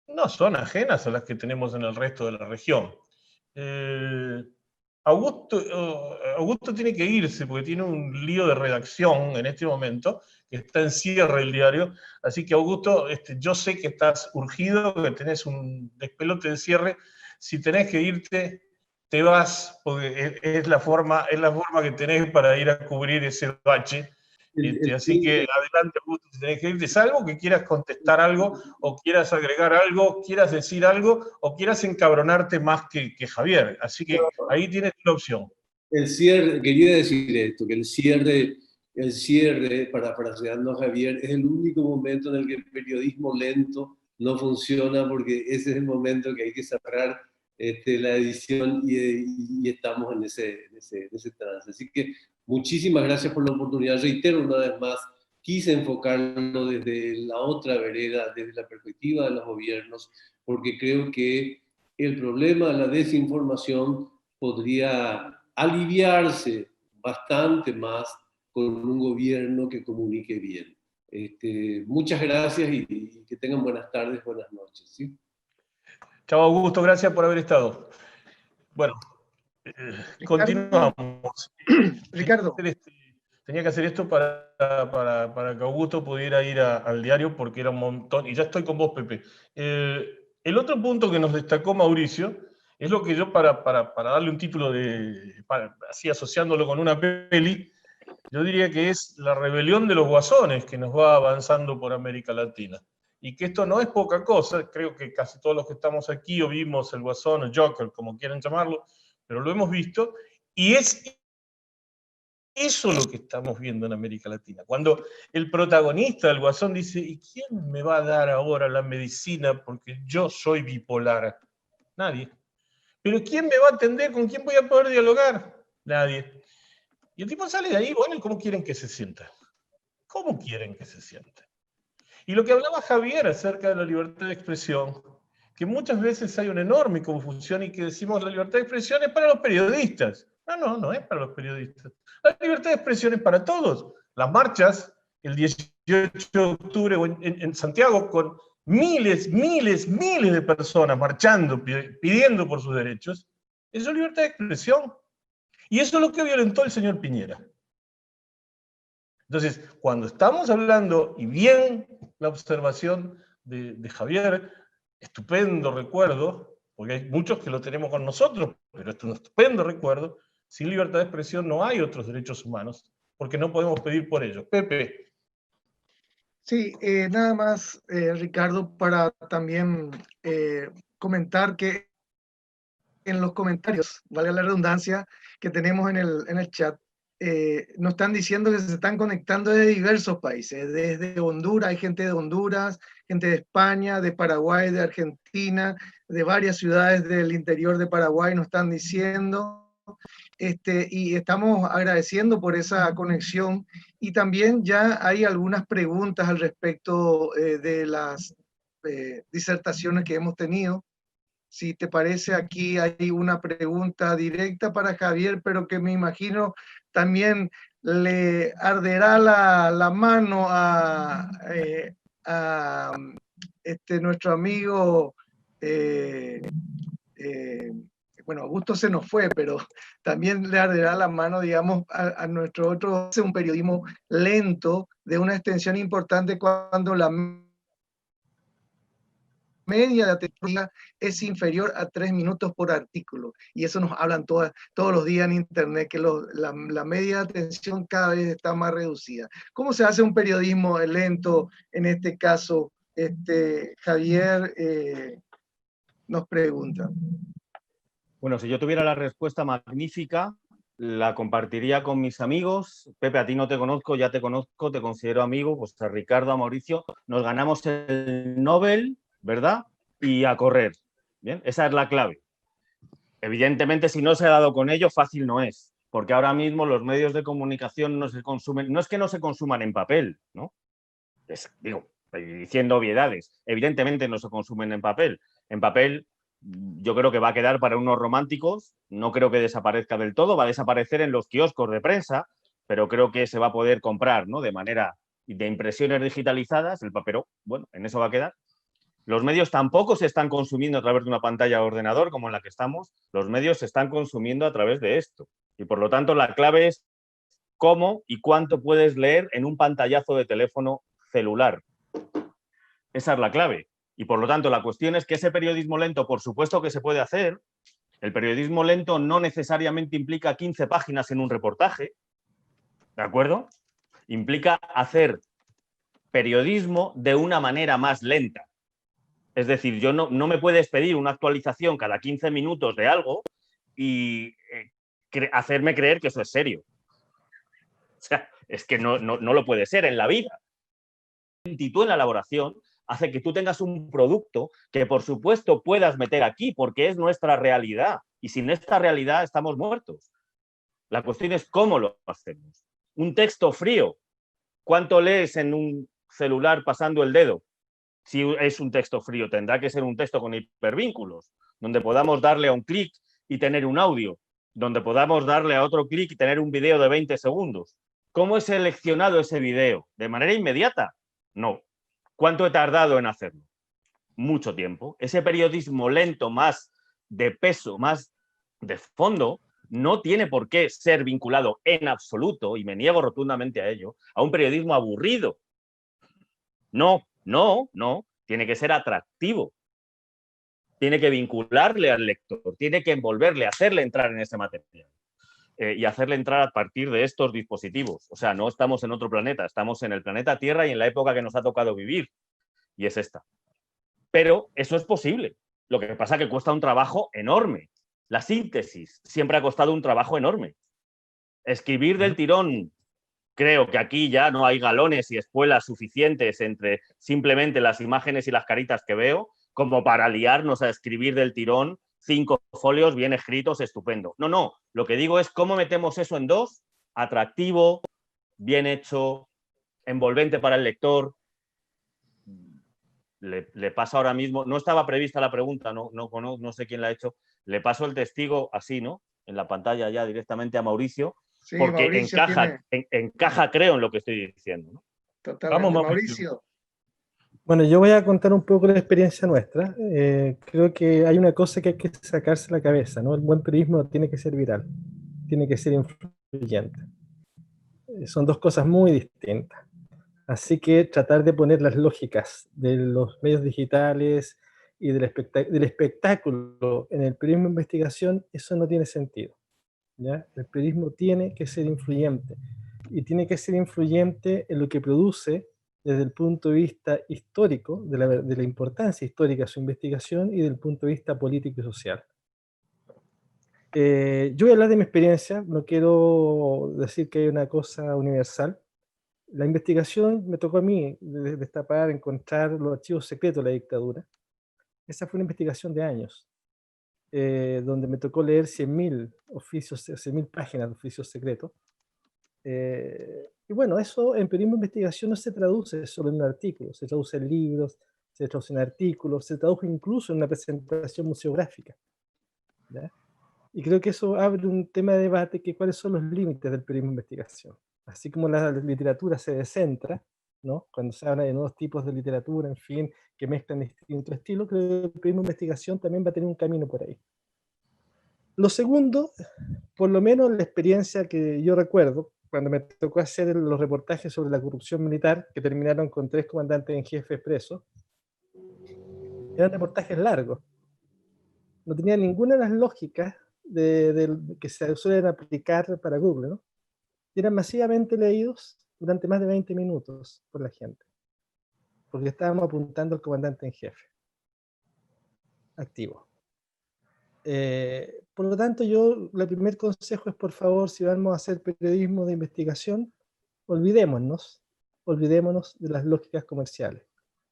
no son ajenas a las que tenemos en el resto de la región. Augusto tiene que irse porque tiene un lío de redacción en este momento, que está en cierre el diario, así que Augusto, yo sé que estás urgido, que tenés un despelote de cierre, si tenés que irte, te vas, porque es la forma que tenés para ir a cubrir ese bache. Así que adelante, Augusto, si tenés que irte, salvo que quieras contestar algo, o quieras agregar algo, quieras decir algo, o quieras encabronarte más que Javier. Así que ahí tienes una opción. El cierre, quería decir esto, que el cierre, parafraseando a Javier, es el único momento en el que el periodismo lento no funciona, porque ese es el momento que hay que cerrar la edición y estamos en ese trance. Así que muchísimas gracias por la oportunidad. Reitero una vez más, quise enfocarlo desde la otra vereda, desde la perspectiva de los gobiernos, porque creo que el problema de la desinformación podría aliviarse bastante más con un gobierno que comunique bien. Muchas gracias y que tengan buenas tardes, buenas noches. ¿Sí? Chao, Augusto, gracias por haber estado. Bueno, continuamos. Ricardo. Tenía que hacer esto para que Augusto pudiera ir al diario porque era un montón. Y ya estoy con vos, Pepe. El otro punto que nos destacó Mauricio es lo que yo, para darle un título así asociándolo con una peli, yo diría que es la rebelión de los guasones que nos va avanzando por América Latina. Y que esto no es poca cosa, creo que casi todos los que estamos aquí o vimos el guasón o Joker, como quieran llamarlo, pero lo hemos visto, y es eso lo que estamos viendo en América Latina. Cuando el protagonista del guasón dice, ¿y quién me va a dar ahora la medicina porque yo soy bipolar? Nadie. ¿Pero quién me va a atender? ¿Con quién voy a poder dialogar? Nadie. Y el tipo sale de ahí, bueno, ¿cómo quieren que se sienta? ¿Cómo quieren que se sienta? Y lo que hablaba Javier acerca de la libertad de expresión, que muchas veces hay una enorme confusión y que decimos la libertad de expresión es para los periodistas. No es para los periodistas. La libertad de expresión es para todos. Las marchas, el 18 de octubre en Santiago, con miles de personas marchando, pidiendo por sus derechos, eso es libertad de expresión. Y eso es lo que violentó el señor Piñera. Entonces, cuando estamos hablando, y bien la observación de Javier, estupendo recuerdo, porque hay muchos que lo tenemos con nosotros, pero es un estupendo recuerdo, sin libertad de expresión no hay otros derechos humanos, porque no podemos pedir por ellos. Pepe. Sí, nada más, Ricardo, para también comentar que en los comentarios, valga la redundancia, que tenemos en el chat, nos están diciendo que se están conectando desde diversos países, desde Honduras, hay gente de Honduras, gente de España, de Paraguay, de Argentina, de varias ciudades del interior de Paraguay nos están diciendo, y estamos agradeciendo por esa conexión, y también ya hay algunas preguntas al respecto de las disertaciones que hemos tenido. Si te parece, aquí hay una pregunta directa para Javier, pero que me imagino también le arderá la mano a nuestro amigo, bueno, Augusto se nos fue, pero también le arderá la mano, digamos, a nuestro otro, hace un periodismo lento, de una extensión importante cuando la media de atención es inferior a 3 minutos por artículo. Y eso nos hablan todos los días en Internet, que la media de atención cada vez está más reducida. ¿Cómo se hace un periodismo lento en este caso? Javier nos pregunta. Bueno, si yo tuviera la respuesta magnífica, la compartiría con mis amigos. Pepe, a ti no te conozco, ya te conozco, te considero amigo. Pues a Ricardo, a Mauricio, nos ganamos el Nobel, ¿verdad? Y a correr. Bien, esa es la clave. Evidentemente, si no se ha dado con ello, fácil no es, porque ahora mismo los medios de comunicación no se consumen, no es que no se consuman en papel, ¿no? Digo, diciendo obviedades, evidentemente no se consumen en papel. En papel yo creo que va a quedar para unos románticos, no creo que desaparezca del todo, va a desaparecer en los kioscos de prensa, pero creo que se va a poder comprar, ¿no? De manera de impresiones digitalizadas, el papel, bueno, en eso va a quedar. Los medios tampoco se están consumiendo a través de una pantalla de ordenador como en la que estamos, los medios se están consumiendo a través de esto. Y por lo tanto la clave es cómo y cuánto puedes leer en un pantallazo de teléfono celular. Esa es la clave. Y por lo tanto la cuestión es que ese periodismo lento, por supuesto que se puede hacer. El periodismo lento no necesariamente implica 15 páginas en un reportaje, ¿de acuerdo? Implica hacer periodismo de una manera más lenta. Es decir, yo no me puedes pedir una actualización cada 15 minutos de algo y hacerme creer que eso es serio. O sea, es que no lo puede ser en la vida. La lentitud en la elaboración hace que tú tengas un producto que por supuesto puedas meter aquí porque es nuestra realidad y sin esta realidad estamos muertos. La cuestión es cómo lo hacemos. Un texto frío, ¿cuánto lees en un celular pasando el dedo? Si es un texto frío, tendrá que ser un texto con hipervínculos, donde podamos darle a un clic y tener un audio, donde podamos darle a otro clic y tener un video de 20 segundos. ¿Cómo he seleccionado ese video? ¿De manera inmediata? No. ¿Cuánto he tardado en hacerlo? Mucho tiempo. Ese periodismo lento, más de peso, más de fondo, no tiene por qué ser vinculado en absoluto, y me niego rotundamente a ello, a un periodismo aburrido. No, tiene que ser atractivo. Tiene que vincularle al lector, tiene que envolverle, hacerle entrar en ese material y hacerle entrar a partir de estos dispositivos. O sea, no estamos en otro planeta, estamos en el planeta Tierra y en la época que nos ha tocado vivir, y es esta. Pero eso es posible. Lo que pasa es que cuesta un trabajo enorme. La síntesis siempre ha costado un trabajo enorme. Escribir del tirón, creo que aquí ya no hay galones y espuelas suficientes entre simplemente las imágenes y las caritas que veo como para liarnos a escribir del tirón 5 folios bien escritos, estupendo. No, lo que digo es cómo metemos eso en 2, atractivo, bien hecho, envolvente para el lector. Le paso ahora mismo, no estaba prevista la pregunta, no sé quién la ha hecho, le paso el testigo así, ¿no? En la pantalla ya directamente a Mauricio, sí, porque Mauricio encaja, creo, en lo que estoy diciendo, ¿no? Totalmente. Vamos, Mauricio. Bueno, yo voy a contar un poco la experiencia nuestra. Creo que hay una cosa que hay que sacarse de la cabeza, ¿no? El buen periodismo tiene que ser viral, tiene que ser influyente. Son dos cosas muy distintas. Así que tratar de poner las lógicas de los medios digitales y del espectáculo en el periodismo de investigación, eso no tiene sentido, ¿ya? El periodismo tiene que ser influyente, y tiene que ser influyente en lo que produce desde el punto de vista histórico, de la importancia histórica de su investigación y del punto de vista político y social. Yo voy a hablar de mi experiencia, no quiero decir que hay una cosa universal. La investigación me tocó a mí destapar, encontrar los archivos secretos de la dictadura. Esa fue una investigación de años, donde me tocó leer 100.000 oficios, 100.000 páginas de oficios secretos. Y bueno, eso en periodismo de investigación no se traduce solo en un artículo, se traduce en libros, se traduce en artículos, se traduce incluso en una presentación museográfica, ¿ya? Y creo que eso abre un tema de debate, que cuáles son los límites del periodismo de investigación. Así como la literatura se descentra, ¿no? Cuando se habla de nuevos tipos de literatura, en fin, que mezclan distintos estilos, creo que el periodismo de investigación también va a tener un camino por ahí. Lo segundo, por lo menos la experiencia que yo recuerdo, cuando me tocó hacer los reportajes sobre la corrupción militar, que terminaron con 3 comandantes en jefe presos, Eran reportajes largos. No tenían ninguna de las lógicas que se suelen aplicar para Google, ¿no? Y eran masivamente leídos durante más de 20 minutos por la gente, porque estábamos apuntando al comandante en jefe, activo. Por lo tanto, el primer consejo es, por favor, si vamos a hacer periodismo de investigación, olvidémonos de las lógicas comerciales,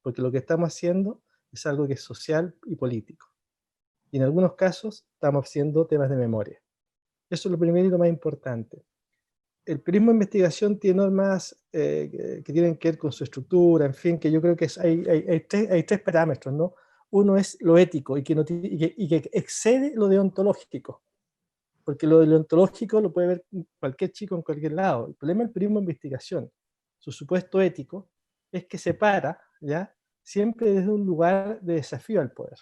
porque lo que estamos haciendo es algo que es social y político. Y en algunos casos estamos haciendo temas de memoria. Eso es lo primero y lo más importante. El periodismo de investigación tiene normas que tienen que ver con su estructura, en fin, que yo creo que hay tres parámetros, ¿no? Uno es lo ético y que excede lo deontológico, porque lo deontológico lo puede ver cualquier chico en cualquier lado. El problema del periodismo de investigación, su supuesto ético, es que se para, ¿ya?, siempre desde un lugar de desafío al poder.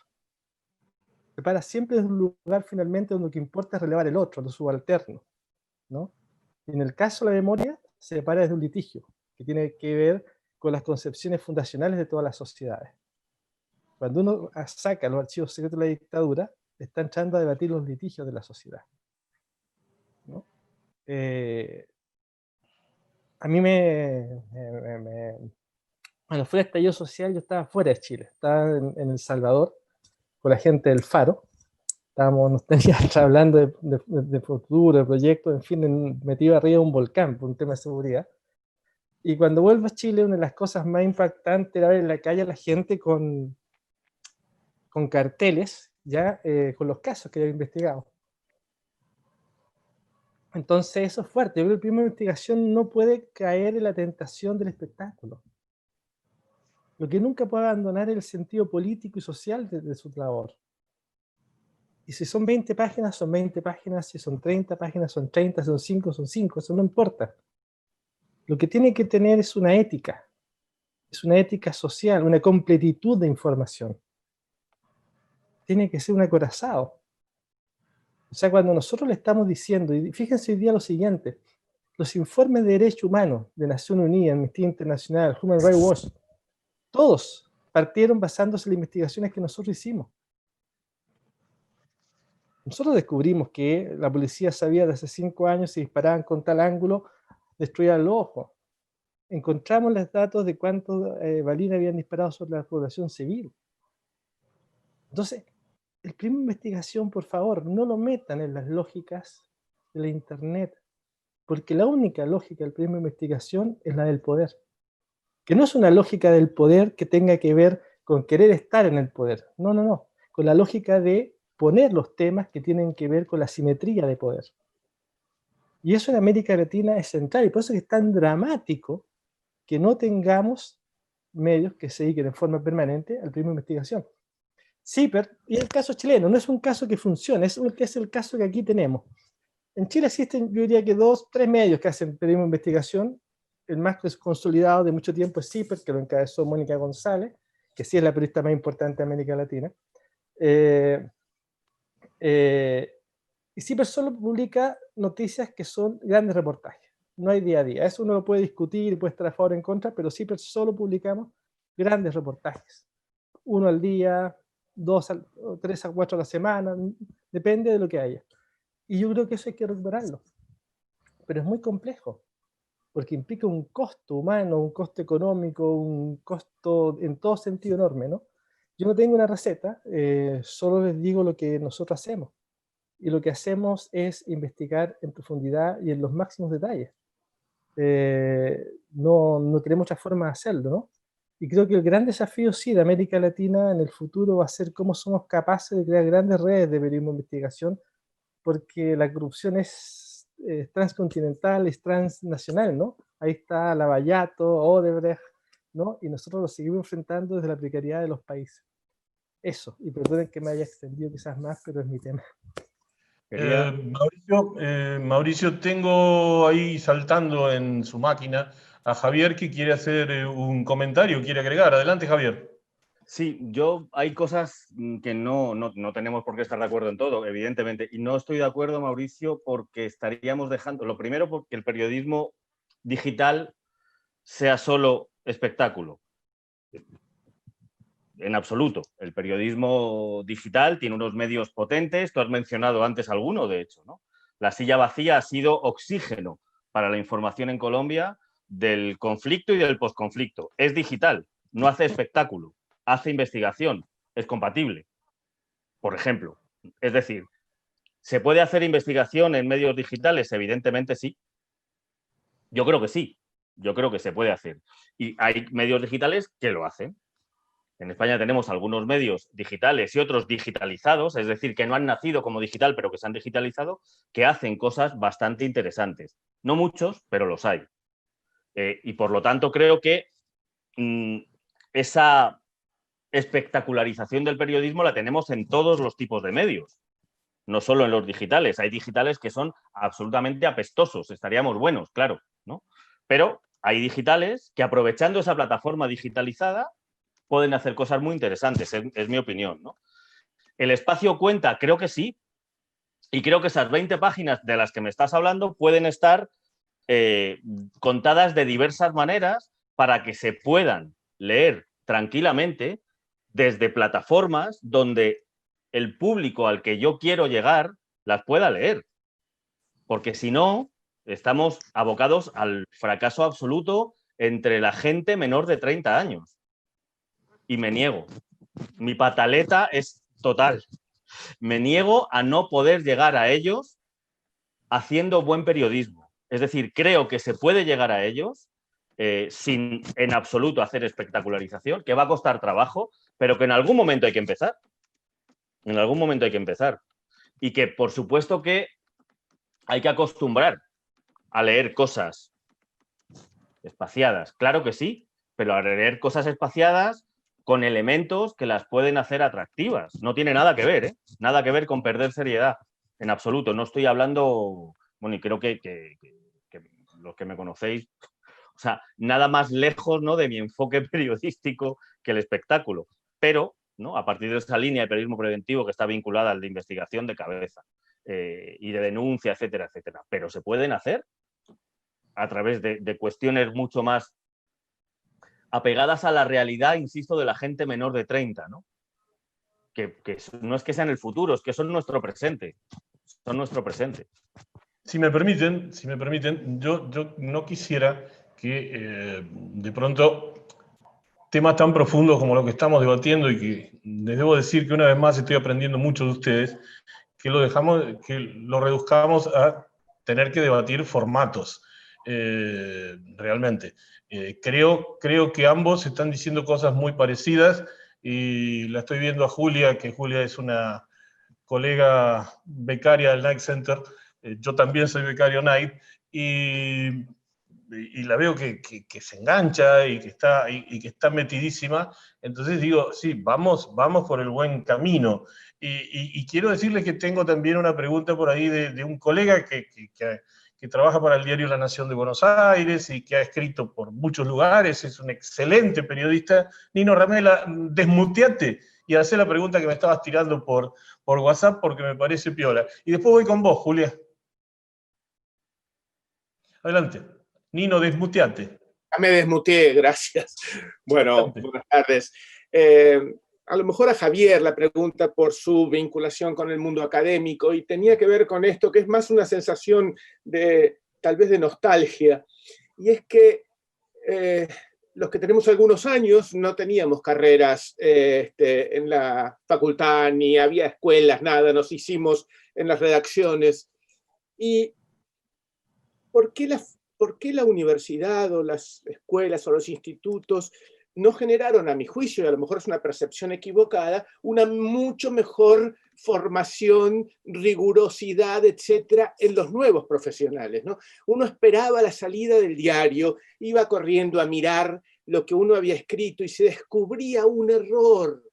Se para siempre desde un lugar finalmente donde lo que importa es relevar el otro, lo subalterno, ¿no? Y en el caso de la memoria, se para desde un litigio, que tiene que ver con las concepciones fundacionales de todas las sociedades. Cuando uno saca los archivos secretos de la dictadura, está entrando a debatir los litigios de la sociedad, ¿no? A mí bueno, fue el estallido social, yo estaba fuera de Chile, estaba en El Salvador con la gente del Faro, nos teníamos hablando de futuro, de proyectos, en fin, metido arriba de un volcán por un tema de seguridad. Y cuando vuelvo a Chile, una de las cosas más impactantes era ver en la calle a la gente con carteles, ya con los casos que había investigado. Entonces eso es fuerte. Yo creo que el periodismo de investigación no puede caer en la tentación del espectáculo. Lo que nunca puede abandonar es el sentido político y social de su labor. Y si son 20 páginas, son 20 páginas, si son 30 páginas, son 30, si son 5, son 5, eso no importa. Lo que tiene que tener es una ética social, una completitud de información. Tiene que ser un acorazado. O sea, cuando nosotros le estamos diciendo, y fíjense hoy día lo siguiente, los informes de derechos humanos de Naciones Unidas, Amnistía Internacional, Human Rights Watch, todos partieron basándose en las investigaciones que nosotros hicimos. Nosotros descubrimos que la policía sabía de hace 5 años si disparaban con tal ángulo, destruían los ojos. Encontramos los datos de cuántos balines habían disparado sobre la población civil. Entonces, el periodismo de investigación, por favor, no lo metan en las lógicas de la Internet, porque la única lógica del periodismo de investigación es la del poder, que no es una lógica del poder que tenga que ver con querer estar en el poder, no, con la lógica de poner los temas que tienen que ver con la simetría de poder. Y eso en América Latina es central, y por eso es tan dramático que no tengamos medios que se dediquen en forma permanente al periodismo de investigación. CIPER, y el caso chileno, no es un caso que funcione, es el caso que aquí tenemos. En Chile existen, yo diría que 2, 3 medios que hacen periodismo de investigación. El más consolidado de mucho tiempo es CIPER, que lo encabezó Mónica González, que sí es la periodista más importante de América Latina. Y CIPER solo publica noticias que son grandes reportajes. No hay día a día. Eso uno lo puede discutir y puede estar a favor o en contra, pero CIPER solo publicamos grandes reportajes. 1 al día, 2 o 3 a 4 a la semana, depende de lo que haya. Y yo creo que eso hay que recuperarlo. Pero es muy complejo, porque implica un costo humano, un costo económico, un costo en todo sentido enorme, ¿no? Yo no tengo una receta, solo les digo lo que nosotros hacemos. Y lo que hacemos es investigar en profundidad y en los máximos detalles. No tenemos otra forma de hacerlo, ¿no? Y creo que el gran desafío, sí, de América Latina en el futuro va a ser cómo somos capaces de crear grandes redes de periodismo de investigación, porque la corrupción es transcontinental, es transnacional, ¿no? Ahí está Lavallato, Odebrecht, ¿no? Y nosotros lo seguimos enfrentando desde la precariedad de los países. Eso, y perdonen que me haya extendido quizás más, pero es mi tema. Mauricio, tengo ahí saltando en su máquina a Javier que quiere hacer un comentario, quiere agregar. Adelante, Javier. Sí, hay cosas que no tenemos por qué estar de acuerdo en todo, evidentemente, y no estoy de acuerdo, Mauricio, porque estaríamos dejando, lo primero, porque el periodismo digital sea solo espectáculo. en absoluto. El periodismo digital tiene unos medios potentes, tú has mencionado antes alguno, de hecho, ¿no? La silla vacía ha sido oxígeno para la información en Colombia del conflicto y del posconflicto. Es digital, no hace espectáculo, hace investigación, es compatible, por ejemplo. Es decir, ¿se puede hacer investigación en medios digitales? Evidentemente sí. Yo creo que sí, yo creo que se puede hacer. Y hay medios digitales que lo hacen. En España tenemos algunos medios digitales y otros digitalizados, es decir, que no han nacido como digital, pero que se han digitalizado, que hacen cosas bastante interesantes. No muchos, pero los hay. Y por lo tanto creo que esa espectacularización del periodismo la tenemos en todos los tipos de medios, no solo en los digitales. Hay digitales que son absolutamente apestosos, estaríamos buenos, claro, ¿no? Pero hay digitales que, aprovechando esa plataforma digitalizada, pueden hacer cosas muy interesantes, es mi opinión, ¿no? ¿El espacio cuenta? Creo que sí. Y creo que esas 20 páginas de las que me estás hablando pueden estar contadas de diversas maneras para que se puedan leer tranquilamente desde plataformas donde el público al que yo quiero llegar las pueda leer. Porque si no, estamos abocados al fracaso absoluto entre la gente menor de 30 años. Y me niego. Mi pataleta es total. Me niego a no poder llegar a ellos haciendo buen periodismo. Es decir, creo que se puede llegar a ellos sin en absoluto hacer espectacularización, que va a costar trabajo, pero que en algún momento hay que empezar. En algún momento hay que empezar. Y que, por supuesto, que hay que acostumbrar a leer cosas espaciadas. Claro que sí, pero a leer cosas espaciadas con elementos que las pueden hacer atractivas. No tiene nada que ver, ¿eh? Nada que ver con perder seriedad, en absoluto. No estoy hablando, bueno, y creo que los que me conocéis, o sea, nada más lejos, ¿no?, de mi enfoque periodístico que el espectáculo. Pero, ¿no?, a partir de esa línea de periodismo preventivo que está vinculada al de investigación de cabeza y de denuncia, etcétera, etcétera. Pero se pueden hacer a través de cuestiones mucho más apegadas a la realidad, insisto, de la gente menor de 30, ¿no? Que no es que sean el futuro, es que son nuestro presente. Son nuestro presente. Si me permiten, yo no quisiera que de pronto temas tan profundos como lo que estamos debatiendo, y que les debo decir que una vez más estoy aprendiendo mucho de ustedes, que lo reduzcamos a tener que debatir formatos. Realmente. Creo que ambos están diciendo cosas muy parecidas, y la estoy viendo a Julia, que Julia es una colega becaria del Knight Center. Yo también soy becario Knight, y la veo que se engancha y que está metidísima. Entonces digo, sí, vamos por el buen camino. Y quiero decirles que tengo también una pregunta por ahí de un colega que trabaja para el diario La Nación de Buenos Aires y que ha escrito por muchos lugares, es un excelente periodista. Nino Ramela, desmuteate y hacé la pregunta que me estabas tirando por WhatsApp, porque me parece piola. Y después voy con vos, Julia. Adelante. Nino, desmuteate. Ya me desmuteé, gracias. Bueno, buenas tardes. A lo mejor a Javier la pregunta por su vinculación con el mundo académico, y tenía que ver con esto, que es más una sensación de, tal vez, de nostalgia. Y es que los que tenemos algunos años no teníamos carreras en la facultad, ni había escuelas, nada, nos hicimos en las redacciones. ¿Y por qué la universidad o las escuelas o los institutos no generaron, a mi juicio, y a lo mejor es una percepción equivocada, una mucho mejor formación, rigurosidad, etcétera, en los nuevos profesionales, ¿no? Uno esperaba la salida del diario, iba corriendo a mirar lo que uno había escrito y se descubría un error,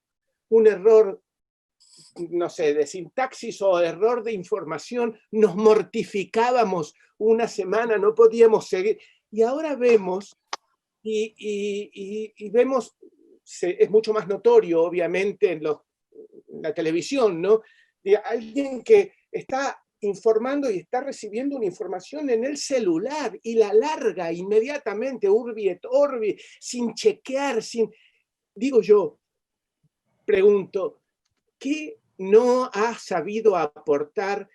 no sé, de sintaxis o error de información, nos mortificábamos una semana, no podíamos seguir. Y ahora vemos, y vemos, es mucho más notorio, obviamente, en la televisión, ¿no? De alguien que está informando y está recibiendo una información en el celular y la larga inmediatamente, urbi et orbi, sin chequear, digo yo, pregunto, ¿qué no ha sabido aportar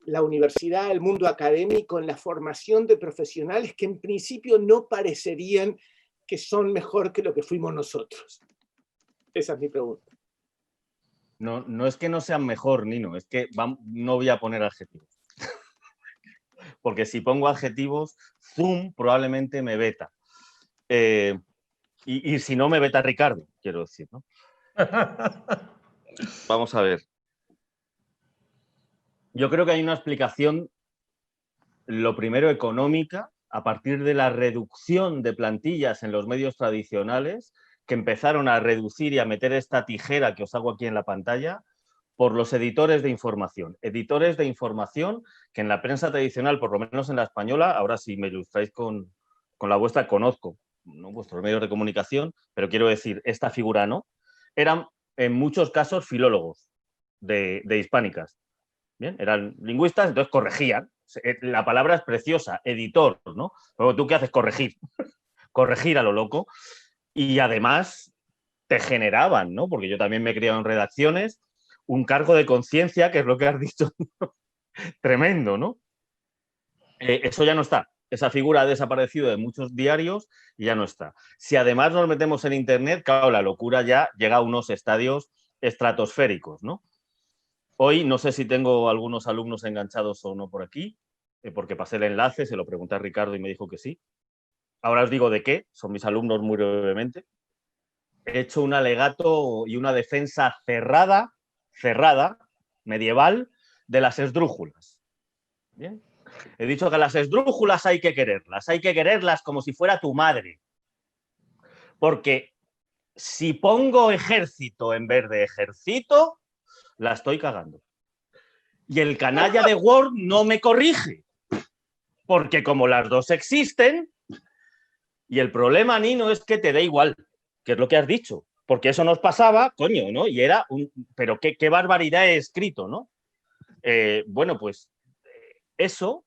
la universidad, el mundo académico en la formación de profesionales que en principio no parecerían que son mejor que lo que fuimos nosotros? Esa es mi pregunta. No, no es que no sean mejor, Nino, es que no voy a poner adjetivos. Porque si pongo adjetivos, Zoom probablemente me veta. Y si no, me veta Ricardo, quiero decir, ¿no? Vamos a ver. Yo creo que hay una explicación, lo primero, económica, a partir de la reducción de plantillas en los medios tradicionales, que empezaron a reducir y a meter esta tijera que os hago aquí en la pantalla, por los editores de información. Editores de información que en la prensa tradicional, por lo menos en la española, ahora si me ilustráis con la vuestra, conozco, ¿no?, vuestros medios de comunicación, pero quiero decir, esta figura no, eran en muchos casos filólogos de hispánicas. Bien, eran lingüistas, entonces corregían. La palabra es preciosa, editor, ¿no? Pero ¿tú qué haces? Corregir. Corregir a lo loco. Y además te generaban, ¿no? Porque yo también me he criado en redacciones, un cargo de conciencia, que es lo que has dicho, tremendo, ¿no? Eso ya no está. Esa figura ha desaparecido de muchos diarios y ya no está. Si además nos metemos en Internet, claro, la locura ya llega a unos estadios estratosféricos, ¿no? Hoy no sé si tengo algunos alumnos enganchados o no por aquí, porque pasé el enlace, se lo pregunté a Ricardo y me dijo que sí. Ahora os digo de qué, son mis alumnos muy brevemente. He hecho un alegato y una defensa cerrada, medieval, de las esdrújulas. ¿Bien? He dicho que las esdrújulas hay que quererlas como si fuera tu madre. Porque si pongo ejército en vez de ejercito, la estoy cagando. Y el canalla de Word no me corrige. Porque como las dos existen, y el problema, Nino, es que te da igual, que es lo que has dicho. Porque eso nos pasaba, coño, ¿no? Y era pero qué barbaridad he escrito, ¿no? Bueno, pues eso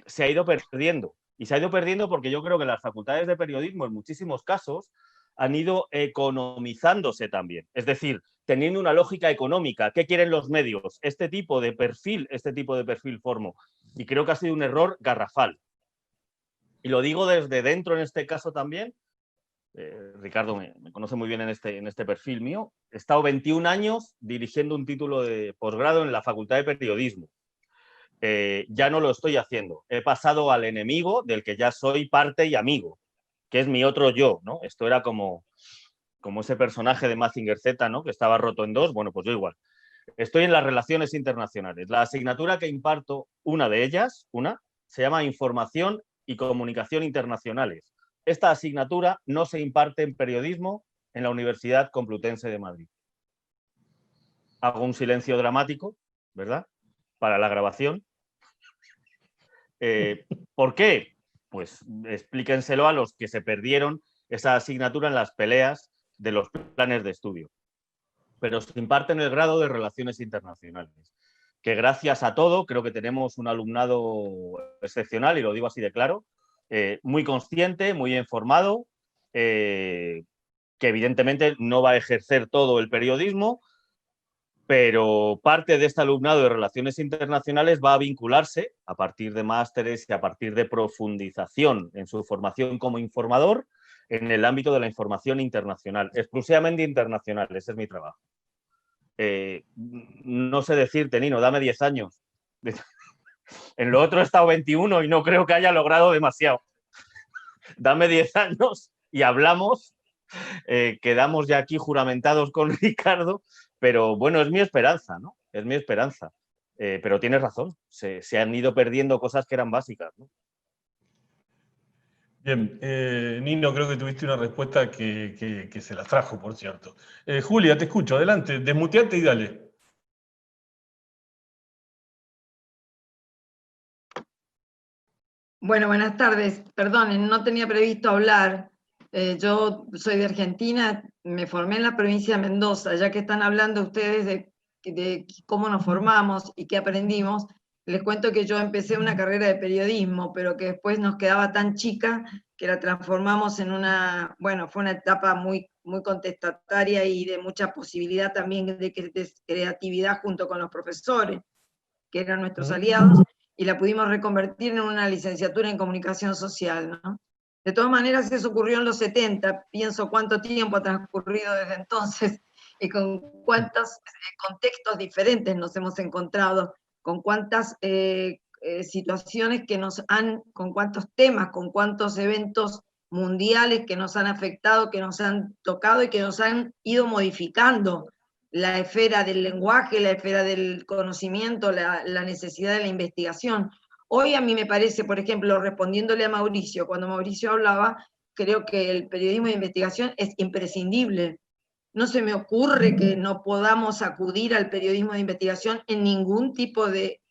se ha ido perdiendo. Y se ha ido perdiendo porque yo creo que las facultades de periodismo, en muchísimos casos, han ido economizándose también. Es decir, teniendo una lógica económica. ¿Qué quieren los medios? Este tipo de perfil formo. Y creo que ha sido un error garrafal. Y lo digo desde dentro en este caso también. Ricardo me conoce muy bien en este perfil mío. He estado 21 años dirigiendo un título de posgrado en la Facultad de Periodismo. Ya no lo estoy haciendo. He pasado al enemigo del que ya soy parte y amigo, que es mi otro yo, ¿no? Esto era como ese personaje de Mazinger Z, ¿no?, que estaba roto en dos. Bueno, pues yo igual. Estoy en las relaciones internacionales. La asignatura que imparto, una de ellas, se llama Información y Comunicación Internacionales. Esta asignatura no se imparte en periodismo en la Universidad Complutense de Madrid. Hago un silencio dramático, ¿verdad?, para la grabación. ¿Por qué? Pues explíquenselo a los que se perdieron esa asignatura en las peleas de los planes de estudio. Pero se imparte en el grado de Relaciones Internacionales, que gracias a todo creo que tenemos un alumnado excepcional, y lo digo así de claro, muy consciente, muy informado, que evidentemente no va a ejercer todo el periodismo, pero parte de este alumnado de Relaciones Internacionales va a vincularse a partir de másteres y a partir de profundización en su formación como informador en el ámbito de la información internacional, exclusivamente internacional. Ese es mi trabajo. No sé decirte, Nino, dame 10 años. En lo otro he estado 21 y no creo que haya logrado demasiado. Dame 10 años y hablamos. Quedamos ya aquí juramentados con Ricardo, pero bueno, es mi esperanza, ¿no? Es mi esperanza. Pero tienes razón, se han ido perdiendo cosas que eran básicas, ¿no? Bien, Nino, creo que tuviste una respuesta que se las trajo, por cierto. Julia, te escucho, adelante, desmuteate y dale. Bueno, buenas tardes. Perdonen, no tenía previsto hablar. Yo soy de Argentina, me formé en la provincia de Mendoza. Ya que están hablando ustedes de cómo nos formamos y qué aprendimos, Les cuento que yo empecé una carrera de periodismo, pero que después nos quedaba tan chica que la transformamos en una, bueno, fue una etapa muy, muy contestataria y de mucha posibilidad también de creatividad junto con los profesores, que eran nuestros aliados, y la pudimos reconvertir en una licenciatura en comunicación social, ¿no? De todas maneras, eso ocurrió en los 70, pienso cuánto tiempo ha transcurrido desde entonces, y con cuántos contextos diferentes nos hemos encontrado, con cuántas situaciones que nos han, con cuántos temas, con cuántos eventos mundiales que nos han afectado, que nos han tocado y que nos han ido modificando la esfera del lenguaje, la esfera del conocimiento, la necesidad de la investigación. Hoy a mí me parece, por ejemplo, respondiéndole a Mauricio, cuando Mauricio hablaba, creo que el periodismo de investigación es imprescindible. No se me ocurre que no podamos acudir al periodismo de investigación en ningún tipo de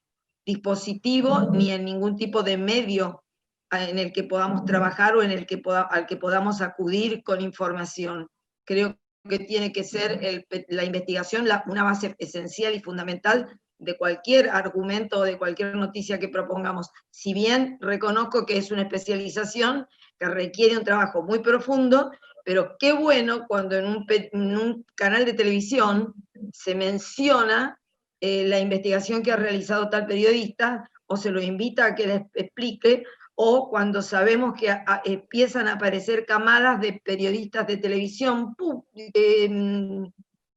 dispositivo ni en ningún tipo de medio en el que podamos trabajar o en el que al que podamos acudir con información. Creo que tiene que ser la investigación una base esencial y fundamental de cualquier argumento o de cualquier noticia que propongamos. Si bien reconozco que es una especialización que requiere un trabajo muy profundo, pero qué bueno cuando en un canal de televisión se menciona la investigación que ha realizado tal periodista, o se lo invita a que les explique, o cuando sabemos que empiezan a aparecer camadas de periodistas de televisión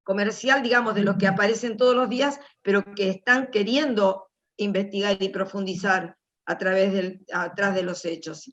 comercial, digamos, de los que aparecen todos los días, pero que están queriendo investigar y profundizar atrás de los hechos.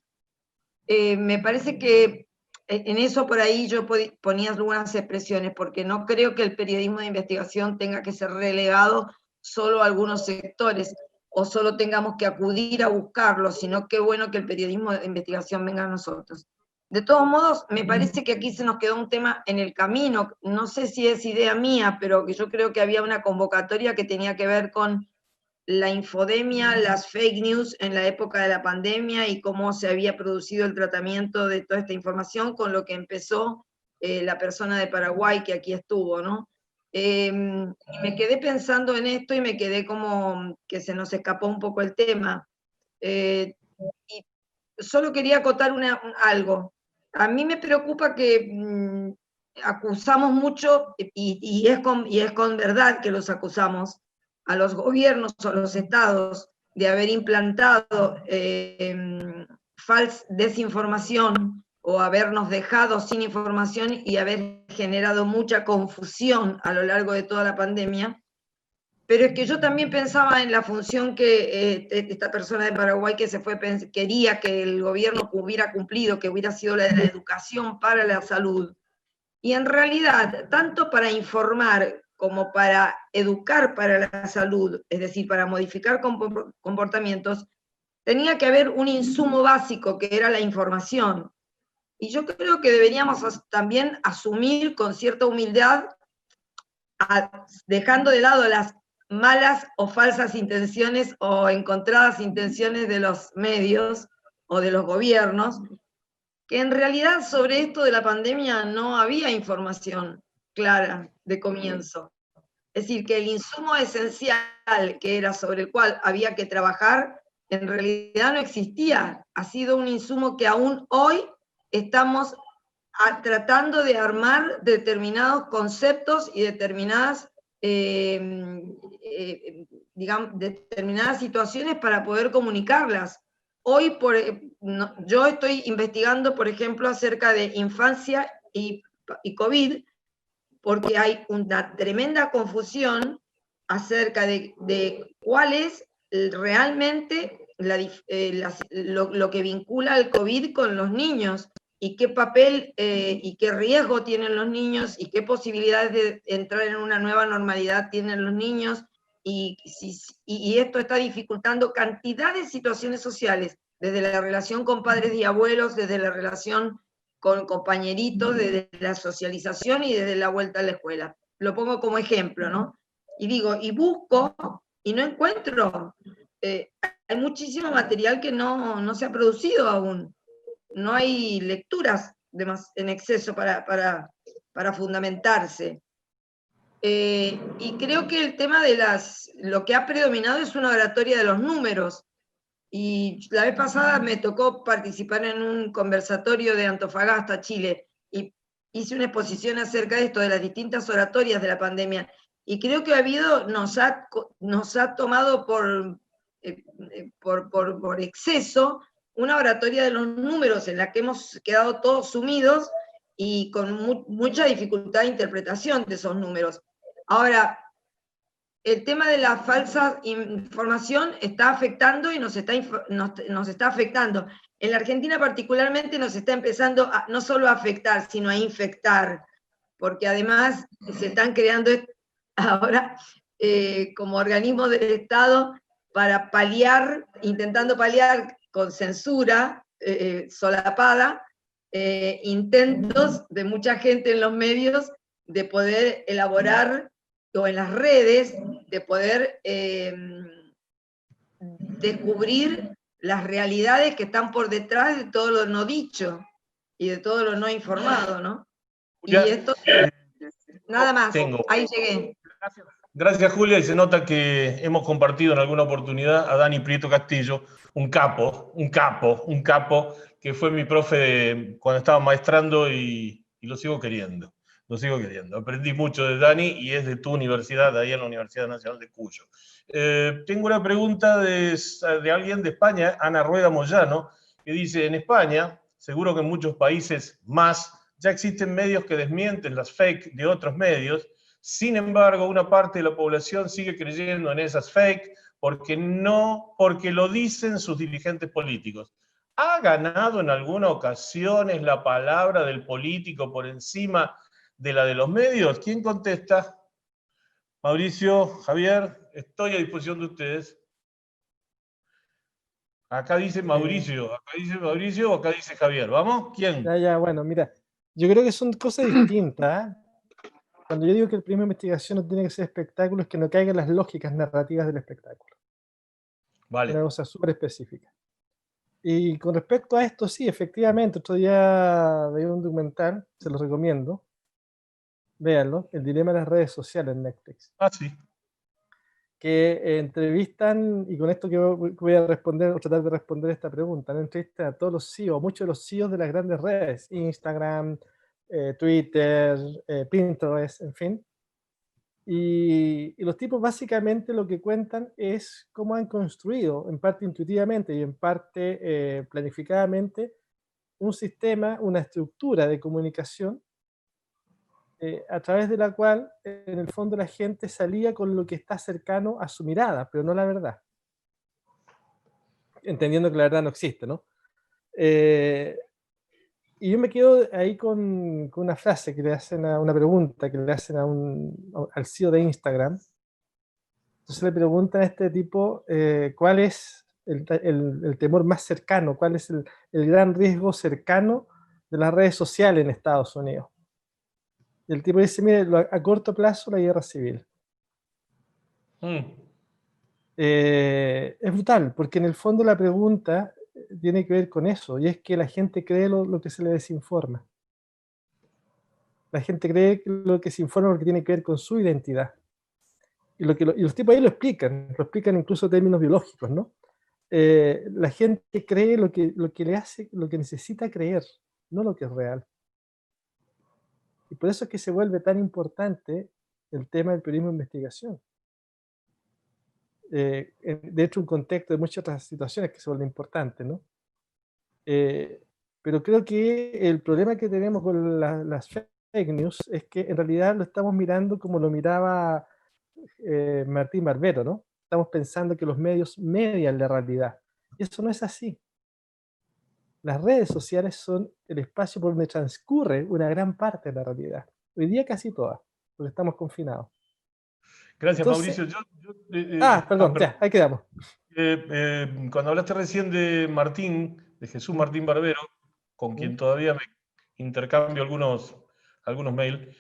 Me parece que en eso por ahí yo ponía algunas expresiones, porque no creo que el periodismo de investigación tenga que ser relegado solo a algunos sectores, o solo tengamos que acudir a buscarlo, sino que bueno que el periodismo de investigación venga a nosotros. De todos modos, me parece que aquí se nos quedó un tema en el camino, no sé si es idea mía, pero que yo creo que había una convocatoria que tenía que ver con la infodemia, las fake news en la época de la pandemia y cómo se había producido el tratamiento de toda esta información con lo que empezó la persona de Paraguay que aquí estuvo, ¿no? Y me quedé pensando en esto y me quedé como que se nos escapó un poco el tema. Y solo quería acotar algo. A mí me preocupa que acusamos mucho, y es con verdad que los acusamos, a los gobiernos o a los estados de haber implantado desinformación o habernos dejado sin información y haber generado mucha confusión a lo largo de toda la pandemia. Pero es que yo también pensaba en la función que esta persona de Paraguay que se fue quería que el gobierno hubiera cumplido, que hubiera sido la de la educación para la salud. Y en realidad, tanto para informar como para educar para la salud, es decir, para modificar comportamientos, tenía que haber un insumo básico que era la información. Y yo creo que deberíamos también asumir con cierta humildad, dejando de lado las malas o falsas intenciones o encontradas intenciones de los medios o de los gobiernos, que en realidad sobre esto de la pandemia no había información clara de comienzo. Es decir, que el insumo esencial que era sobre el cual había que trabajar, en realidad no existía. Ha sido un insumo que aún hoy estamos tratando de armar determinados conceptos y determinadas, digamos, determinadas situaciones para poder comunicarlas. Hoy yo estoy investigando, por ejemplo, acerca de infancia y COVID, porque hay una tremenda confusión acerca de cuál es realmente lo que vincula al COVID con los niños, y qué papel y qué riesgo tienen los niños, y qué posibilidades de entrar en una nueva normalidad tienen los niños, y esto está dificultando cantidad de situaciones sociales, desde la relación con padres y abuelos, desde la relación con compañeritos, desde la socialización y desde la vuelta a la escuela. Lo pongo como ejemplo, ¿no? Y digo, y busco, y no encuentro. Hay muchísimo material que no se ha producido aún. No hay lecturas en exceso para fundamentarse. Y creo que el tema de lo que ha predominado es una oratoria de los números. Y la vez pasada me tocó participar en un conversatorio de Antofagasta, Chile, y hice una exposición acerca de esto, de las distintas oratorias de la pandemia. Y creo que nos ha tomado por exceso una oratoria de los números en la que hemos quedado todos sumidos y con mucha dificultad de interpretación de esos números. Ahora, el tema de la falsa información está afectando y nos está afectando. En la Argentina particularmente nos está empezando no solo a afectar, sino a infectar, porque además se están creando ahora como organismos del Estado para intentando paliar con censura solapada, intentos de mucha gente en los medios de poder elaborar, o en las redes, de poder descubrir las realidades que están por detrás de todo lo no dicho y de todo lo no informado, ¿no? Julia, y esto, nada más, ahí llegué. Gracias, Julia, y se nota que hemos compartido en alguna oportunidad a Dani Prieto Castillo, un capo, que fue mi profe cuando estaba maestrando y lo sigo queriendo. Lo sigo queriendo. Aprendí mucho de Dani y es de tu universidad, de ahí en la Universidad Nacional de Cuyo. Tengo una pregunta de alguien de España, Ana Rueda Moyano, que dice, en España, seguro que en muchos países más, ya existen medios que desmienten las fake de otros medios. Sin embargo, una parte de la población sigue creyendo en esas fake porque lo dicen sus dirigentes políticos. ¿Ha ganado en alguna ocasión la palabra del político por encima de la de los medios? ¿Quién contesta? Mauricio, Javier, estoy a disposición de ustedes. Acá dice Mauricio, o acá dice Javier. ¿Vamos? ¿Quién? Bueno, mira, yo creo que son cosas distintas. Cuando yo digo que el periodismo de investigación no tiene que ser espectáculo, es que no caigan las lógicas narrativas del espectáculo. Vale. Una cosa súper específica. Y con respecto a esto, sí, efectivamente, otro día veía un documental, se lo recomiendo, véanlo, El dilema de las redes sociales en Netflix. Ah, sí. Que entrevistan, y con esto que voy a responder, o tratar de responder esta pregunta, ¿no? Entrevistan a todos los CEOs, muchos de los CEOs de las grandes redes, Instagram, Twitter, Pinterest, en fin. Y los tipos básicamente lo que cuentan es cómo han construido, en parte intuitivamente y en parte planificadamente, un sistema, una estructura de comunicación a través de la cual, en el fondo, la gente salía con lo que está cercano a su mirada, pero no la verdad. Entendiendo que la verdad no existe, ¿no? Y yo me quedo ahí con una frase que le hacen una pregunta que le hacen al CEO de Instagram. Entonces le preguntan a este tipo cuál es el temor más cercano, cuál es el gran riesgo cercano de las redes sociales en Estados Unidos. Y el tipo dice, mire, a corto plazo la guerra civil. Es brutal, porque en el fondo la pregunta tiene que ver con eso, y es que la gente cree lo que se le desinforma. La gente cree que lo que se informa porque tiene que ver con su identidad. Y los tipos ahí lo explican incluso en términos biológicos, ¿no? La gente cree lo que le hace, lo que necesita creer, no lo que es real. Y por eso es que se vuelve tan importante el tema del periodismo de investigación. De hecho, un contexto de muchas otras situaciones que se vuelve importante, ¿no? Pero creo que el problema que tenemos con las fake news es que en realidad lo estamos mirando como lo miraba Martín Barbero, ¿no? Estamos pensando que los medios median la realidad. Y eso no es así. Las redes sociales son el espacio por donde transcurre una gran parte de la realidad. Hoy día casi toda, porque estamos confinados. Gracias, Entonces, Mauricio. perdón, ya, ahí quedamos. Cuando hablaste recién de Martín, de Jesús Martín Barbero, con quien todavía me intercambio algunos mails,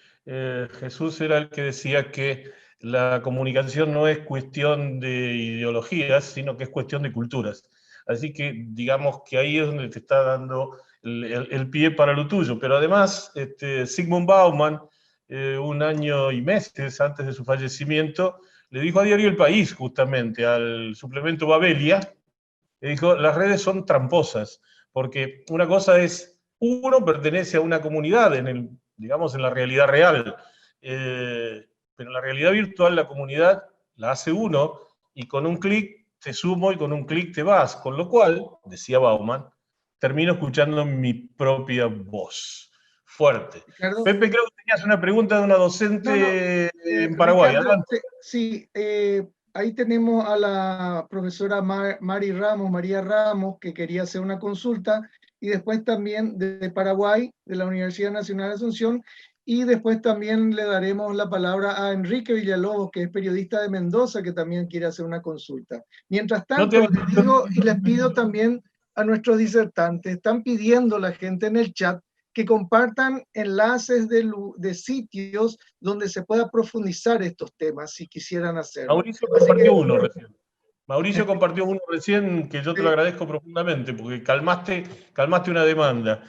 Jesús era el que decía que la comunicación no es cuestión de ideologías, sino que es cuestión de culturas. Así que digamos que ahí es donde te está dando el pie para lo tuyo. Pero además, Zygmunt Bauman un año y meses antes de su fallecimiento, le dijo a Diario El País, justamente, al suplemento Babelia, le dijo, las redes son tramposas, porque una cosa es, uno pertenece a una comunidad, digamos, en la realidad real, pero en la realidad virtual la comunidad la hace uno, y con un clic te sumo y con un clic te vas, con lo cual, decía Bauman, termino escuchando mi propia voz. Fuerte. Ricardo. Pepe, creo que tenías una pregunta de una docente en Paraguay. Ricardo, Adelante. sí, ahí tenemos a la profesora María Ramos, que quería hacer una consulta, y después también de Paraguay, de la Universidad Nacional de Asunción, y después también le daremos la palabra a Enrique Villalobos, que es periodista de Mendoza, que también quiere hacer una consulta. Mientras tanto, les digo y les pido también a nuestros disertantes, están pidiendo la gente en el chat que compartan enlaces de sitios donde se pueda profundizar estos temas, si quisieran hacerlo. Mauricio compartió uno recién. Mauricio compartió uno recién que yo te lo agradezco profundamente, porque calmaste una demanda.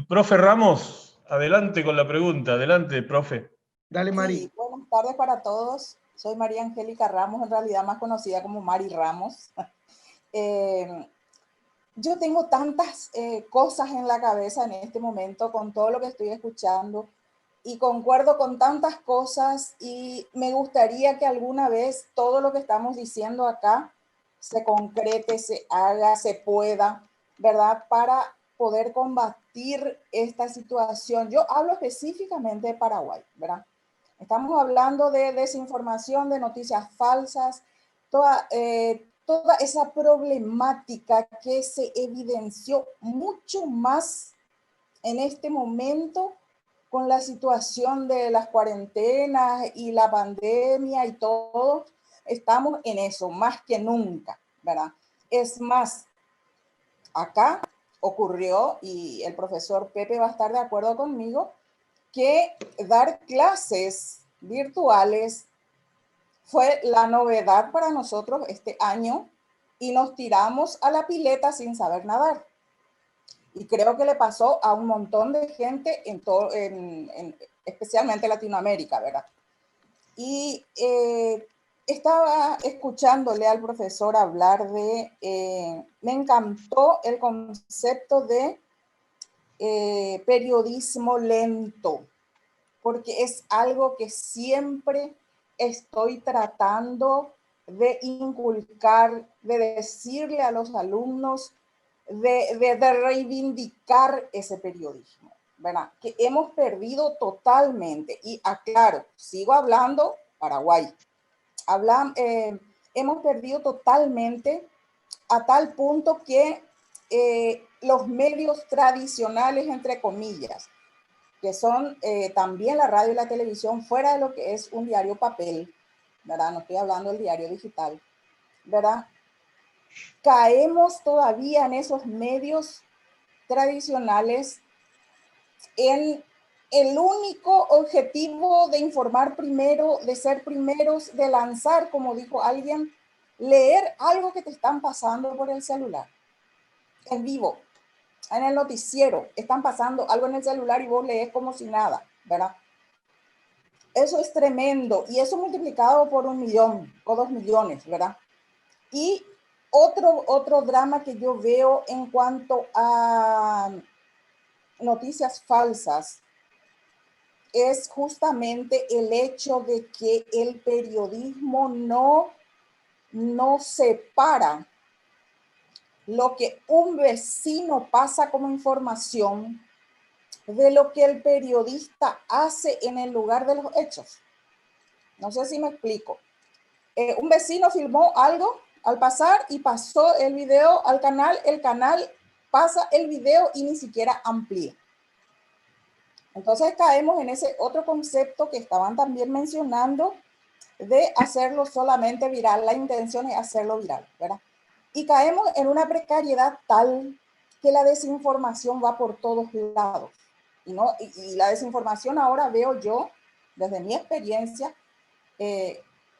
Profe Ramos, adelante con la pregunta. Adelante, profe. Dale, Mari. Sí, buenas tardes para todos. Soy María Angélica Ramos, en realidad más conocida como Mari Ramos. Yo tengo tantas cosas en la cabeza en este momento con todo lo que estoy escuchando y concuerdo con tantas cosas y me gustaría que alguna vez todo lo que estamos diciendo acá se concrete, se haga, se pueda, ¿verdad? Para poder combatir esta situación. Yo hablo específicamente de Paraguay, ¿verdad? Estamos hablando de desinformación, de noticias falsas, toda esa problemática que se evidenció mucho más en este momento con la situación de las cuarentenas y la pandemia y todo. Estamos en eso, más que nunca, ¿verdad? Es más, acá ocurrió, y el profesor Pepe va a estar de acuerdo conmigo, que dar clases virtuales fue la novedad para nosotros este año y nos tiramos a la pileta sin saber nadar. Y creo que le pasó a un montón de gente, especialmente Latinoamérica, ¿verdad? Y estaba escuchándole al profesor hablar me encantó el concepto de periodismo lento, porque es algo que siempre estoy tratando de inculcar, de decirle a los alumnos, de reivindicar ese periodismo, ¿verdad? Que hemos perdido totalmente. Y aclaro, sigo hablando Paraguay. Hemos perdido totalmente a tal punto que los medios tradicionales, entre comillas, que son también la radio y la televisión, fuera de lo que es un diario papel, ¿verdad? No estoy hablando del diario digital, ¿verdad? Caemos todavía en esos medios tradicionales en el único objetivo de informar primero, de ser primeros, de lanzar, como dijo alguien, leer algo que te están pasando por el celular, en vivo, en el noticiero, están pasando algo en el celular y vos lees como si nada, ¿verdad? Eso es tremendo, y eso multiplicado por 1 millón o 2 millones, ¿verdad? Y otro drama que yo veo en cuanto a noticias falsas es justamente el hecho de que el periodismo no separa lo que un vecino pasa como información de lo que el periodista hace en el lugar de los hechos. No sé si me explico. Un vecino filmó algo al pasar y pasó el video al canal, el canal pasa el video y ni siquiera amplía. Entonces caemos en ese otro concepto que estaban también mencionando de hacerlo solamente viral. La intención es hacerlo viral, ¿verdad? Y caemos en una precariedad tal que la desinformación va por todos lados. Y la desinformación ahora veo yo, desde mi experiencia,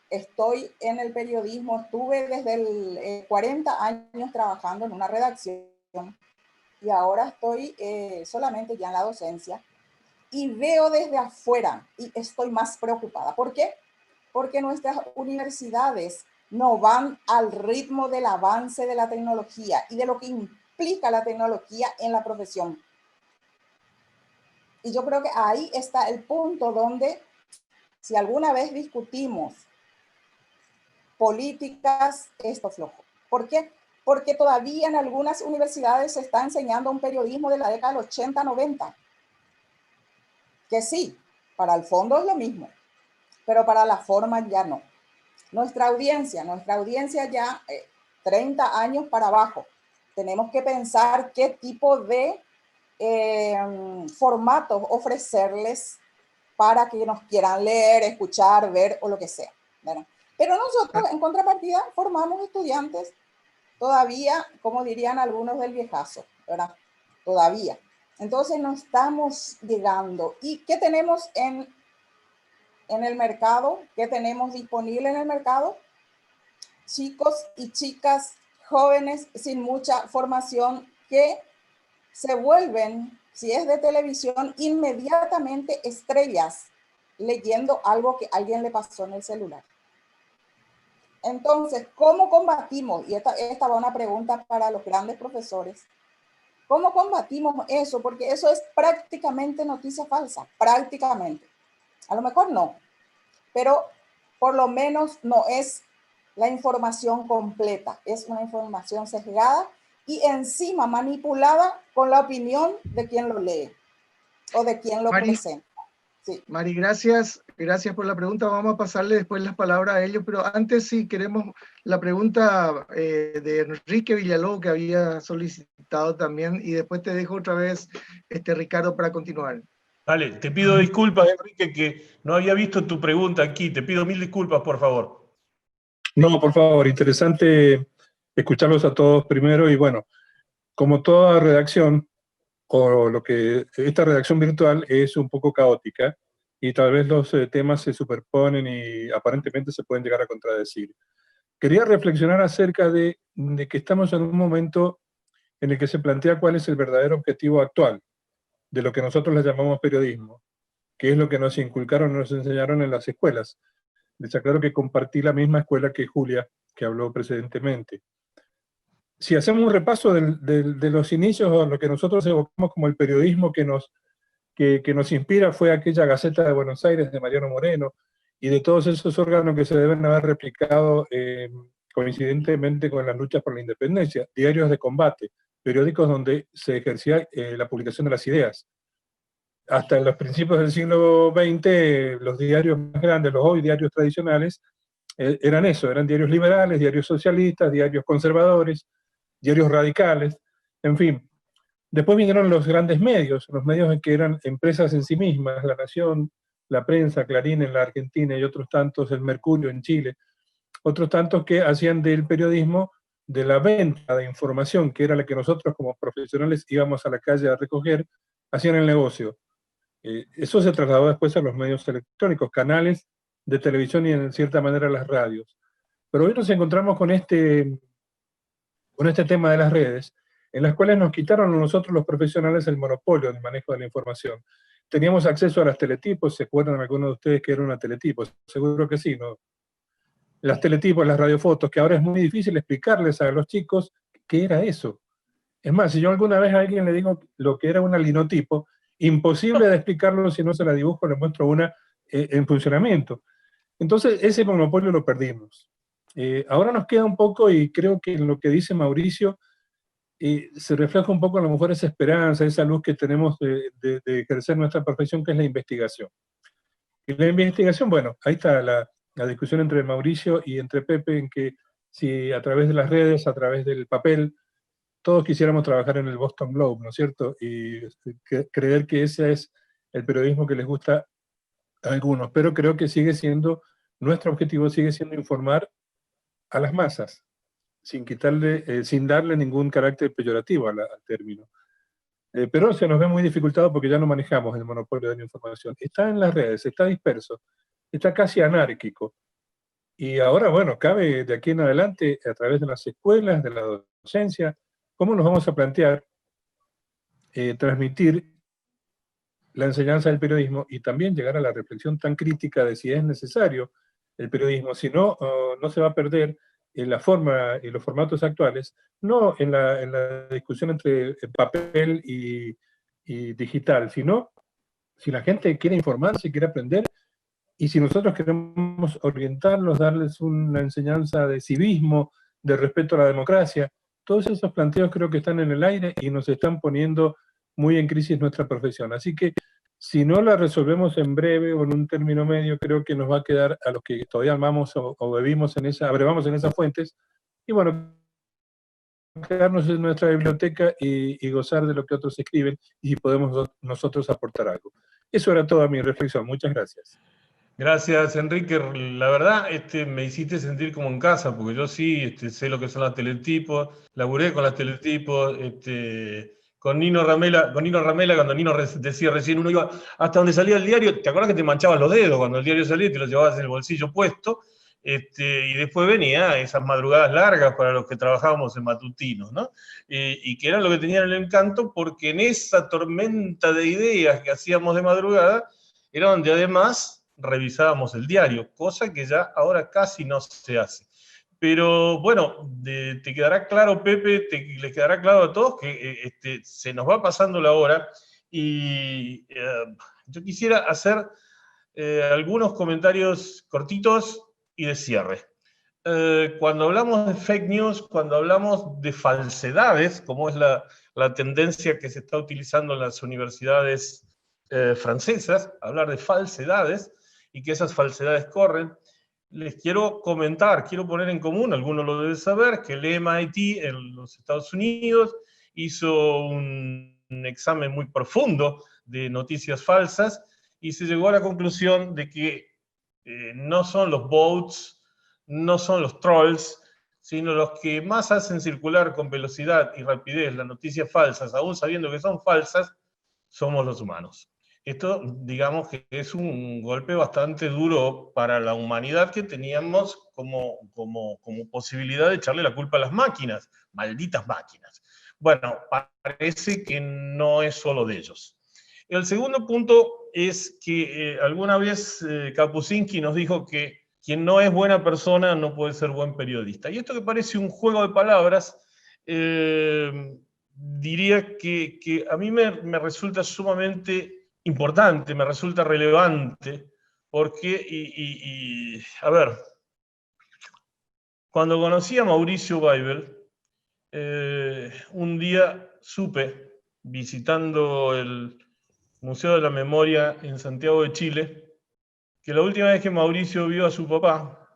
estoy en el periodismo, estuve desde 40 años trabajando en una redacción y ahora estoy solamente ya en la docencia. y veo desde afuera y estoy más preocupada. ¿Por qué? Porque nuestras universidades no van al ritmo del avance de la tecnología y de lo que implica la tecnología en la profesión. Y yo creo que ahí está el punto donde, si alguna vez discutimos políticas, esto flojo. ¿Por qué? Porque todavía en algunas universidades se está enseñando un periodismo de la década del 80-90. Que sí, para el fondo es lo mismo, pero para la forma ya no. Nuestra audiencia ya 30 años para abajo. Tenemos que pensar qué tipo de formatos ofrecerles para que nos quieran leer, escuchar, ver o lo que sea, ¿verdad? Pero nosotros, en contrapartida, formamos estudiantes todavía, como dirían algunos del viejazo, ¿verdad? Todavía. Entonces no estamos llegando. ¿Y qué tenemos en el mercado? ¿Qué tenemos disponible en el mercado? Chicos y chicas jóvenes sin mucha formación que se vuelven, si es de televisión, inmediatamente estrellas leyendo algo que alguien le pasó en el celular. Entonces, ¿cómo combatimos? Y esta va una pregunta para los grandes profesores. ¿Cómo combatimos eso? Porque eso es prácticamente noticia falsa, prácticamente. A lo mejor no, pero por lo menos no es la información completa, es una información sesgada y encima manipulada con la opinión de quien lo lee o de quien lo presenta. Sí. Mari, gracias por la pregunta. Vamos a pasarle después las palabras a ellos, pero antes sí queremos la pregunta de Enrique Villalobos, que había solicitado también, y después te dejo otra vez, Ricardo, para continuar. Vale, te pido disculpas, Enrique, que no había visto tu pregunta aquí. Te pido 1000 disculpas, por favor. No, por favor, interesante escucharlos a todos primero, y bueno, como toda redacción, esta redacción virtual es un poco caótica y tal vez los temas se superponen y aparentemente se pueden llegar a contradecir. Quería reflexionar acerca de que estamos en un momento en el que se plantea cuál es el verdadero objetivo actual de lo que nosotros le llamamos periodismo, que es lo que nos inculcaron, nos enseñaron en las escuelas. Les aclaro que compartí la misma escuela que Julia, que habló precedentemente. Si hacemos un repaso de los inicios, o lo que nosotros evocamos como el periodismo que nos inspira, fue aquella Gaceta de Buenos Aires de Mariano Moreno, y de todos esos órganos que se deben haber replicado coincidentemente con las luchas por la independencia, diarios de combate, periódicos donde se ejercía la publicación de las ideas. Hasta en los principios del siglo XX, los diarios más grandes, los hoy diarios tradicionales, eran eso, eran diarios liberales, diarios socialistas, diarios conservadores, diarios radicales, en fin. Después vinieron los grandes medios, los medios que eran empresas en sí mismas, La Nación, La Prensa, Clarín en la Argentina y otros tantos, El Mercurio en Chile, otros tantos que hacían del periodismo, de la venta de información, que era la que nosotros como profesionales íbamos a la calle a recoger, hacían el negocio. Eso se trasladó después a los medios electrónicos, canales de televisión y en cierta manera las radios. Pero hoy nos encontramos con este tema de las redes, en las cuales nos quitaron a nosotros los profesionales el monopolio del manejo de la información. Teníamos acceso a las teletipos, ¿se acuerdan algunos de ustedes que era una teletipo? Seguro que sí, ¿no? Las teletipos, las radiofotos, que ahora es muy difícil explicarles a los chicos qué era eso. Es más, si yo alguna vez a alguien le digo lo que era una linotipo, imposible de explicarlo si no se la dibujo, le muestro una en funcionamiento. Entonces, ese monopolio lo perdimos. Ahora nos queda un poco, y creo que en lo que dice Mauricio, se refleja un poco a lo mejor esa esperanza, esa luz que tenemos de ejercer nuestra profesión, que es la investigación. Y la investigación, bueno, ahí está la discusión entre Mauricio y entre Pepe, en que si a través de las redes, a través del papel, todos quisiéramos trabajar en el Boston Globe, ¿no es cierto? Y creer que ese es el periodismo que les gusta a algunos, pero creo que sigue siendo, nuestro objetivo sigue siendo informar a las masas, sin darle ningún carácter peyorativo al término. Pero se nos ve muy dificultado porque ya no manejamos el monopolio de la información. Está en las redes, está disperso, está casi anárquico. Y ahora, bueno, cabe de aquí en adelante, a través de las escuelas, de la docencia, cómo nos vamos a plantear transmitir la enseñanza del periodismo y también llegar a la reflexión tan crítica de si es necesario el periodismo, si no, no se va a perder en la forma y los formatos actuales, no en la discusión entre papel y digital, sino si la gente quiere informarse, quiere aprender, y si nosotros queremos orientarlos, darles una enseñanza de civismo, de respeto a la democracia, todos esos planteos creo que están en el aire y nos están poniendo muy en crisis nuestra profesión. Así que si no la resolvemos en breve o en un término medio, creo que nos va a quedar a los que todavía amamos o bebimos en abrevamos en esas fuentes, y bueno, quedarnos en nuestra biblioteca y gozar de lo que otros escriben y podemos nosotros aportar algo. Eso era toda mi reflexión. Muchas gracias. Gracias, Enrique. La verdad, me hiciste sentir como en casa, porque yo sí sé lo que son las teletipos, laburé con las teletipos, con Nino Ramela, cuando Nino decía recién, uno iba hasta donde salía el diario, ¿te acuerdas que te manchabas los dedos cuando el diario salía y te lo llevabas en el bolsillo puesto? Y después venía esas madrugadas largas para los que trabajábamos en matutinos, ¿no? Y que eran lo que tenían el encanto, porque en esa tormenta de ideas que hacíamos de madrugada, era donde además revisábamos el diario, cosa que ya ahora casi no se hace. Pero bueno, te quedará claro, Pepe, les quedará claro a todos que se nos va pasando la hora y yo quisiera hacer algunos comentarios cortitos y de cierre. Cuando hablamos de fake news, cuando hablamos de falsedades, como es la tendencia que se está utilizando en las universidades francesas, hablar de falsedades, y que esas falsedades corren, les quiero comentar, quiero poner en común, algunos lo deben saber, que el MIT en los Estados Unidos hizo un examen muy profundo de noticias falsas y se llegó a la conclusión de que no son los bots, no son los trolls, sino los que más hacen circular con velocidad y rapidez las noticias falsas, aún sabiendo que son falsas, somos los humanos. Esto, digamos que es un golpe bastante duro para la humanidad, que teníamos como posibilidad de echarle la culpa a las máquinas, malditas máquinas. Bueno, parece que no es solo de ellos. El segundo punto es que alguna vez Kapuscinski nos dijo que quien no es buena persona no puede ser buen periodista. Y esto que parece un juego de palabras, diría que a mí me resulta sumamente importante, me resulta relevante, porque, a ver, cuando conocí a Mauricio Weibel, un día supe, visitando el Museo de la Memoria en Santiago de Chile, que la última vez que Mauricio vio a su papá,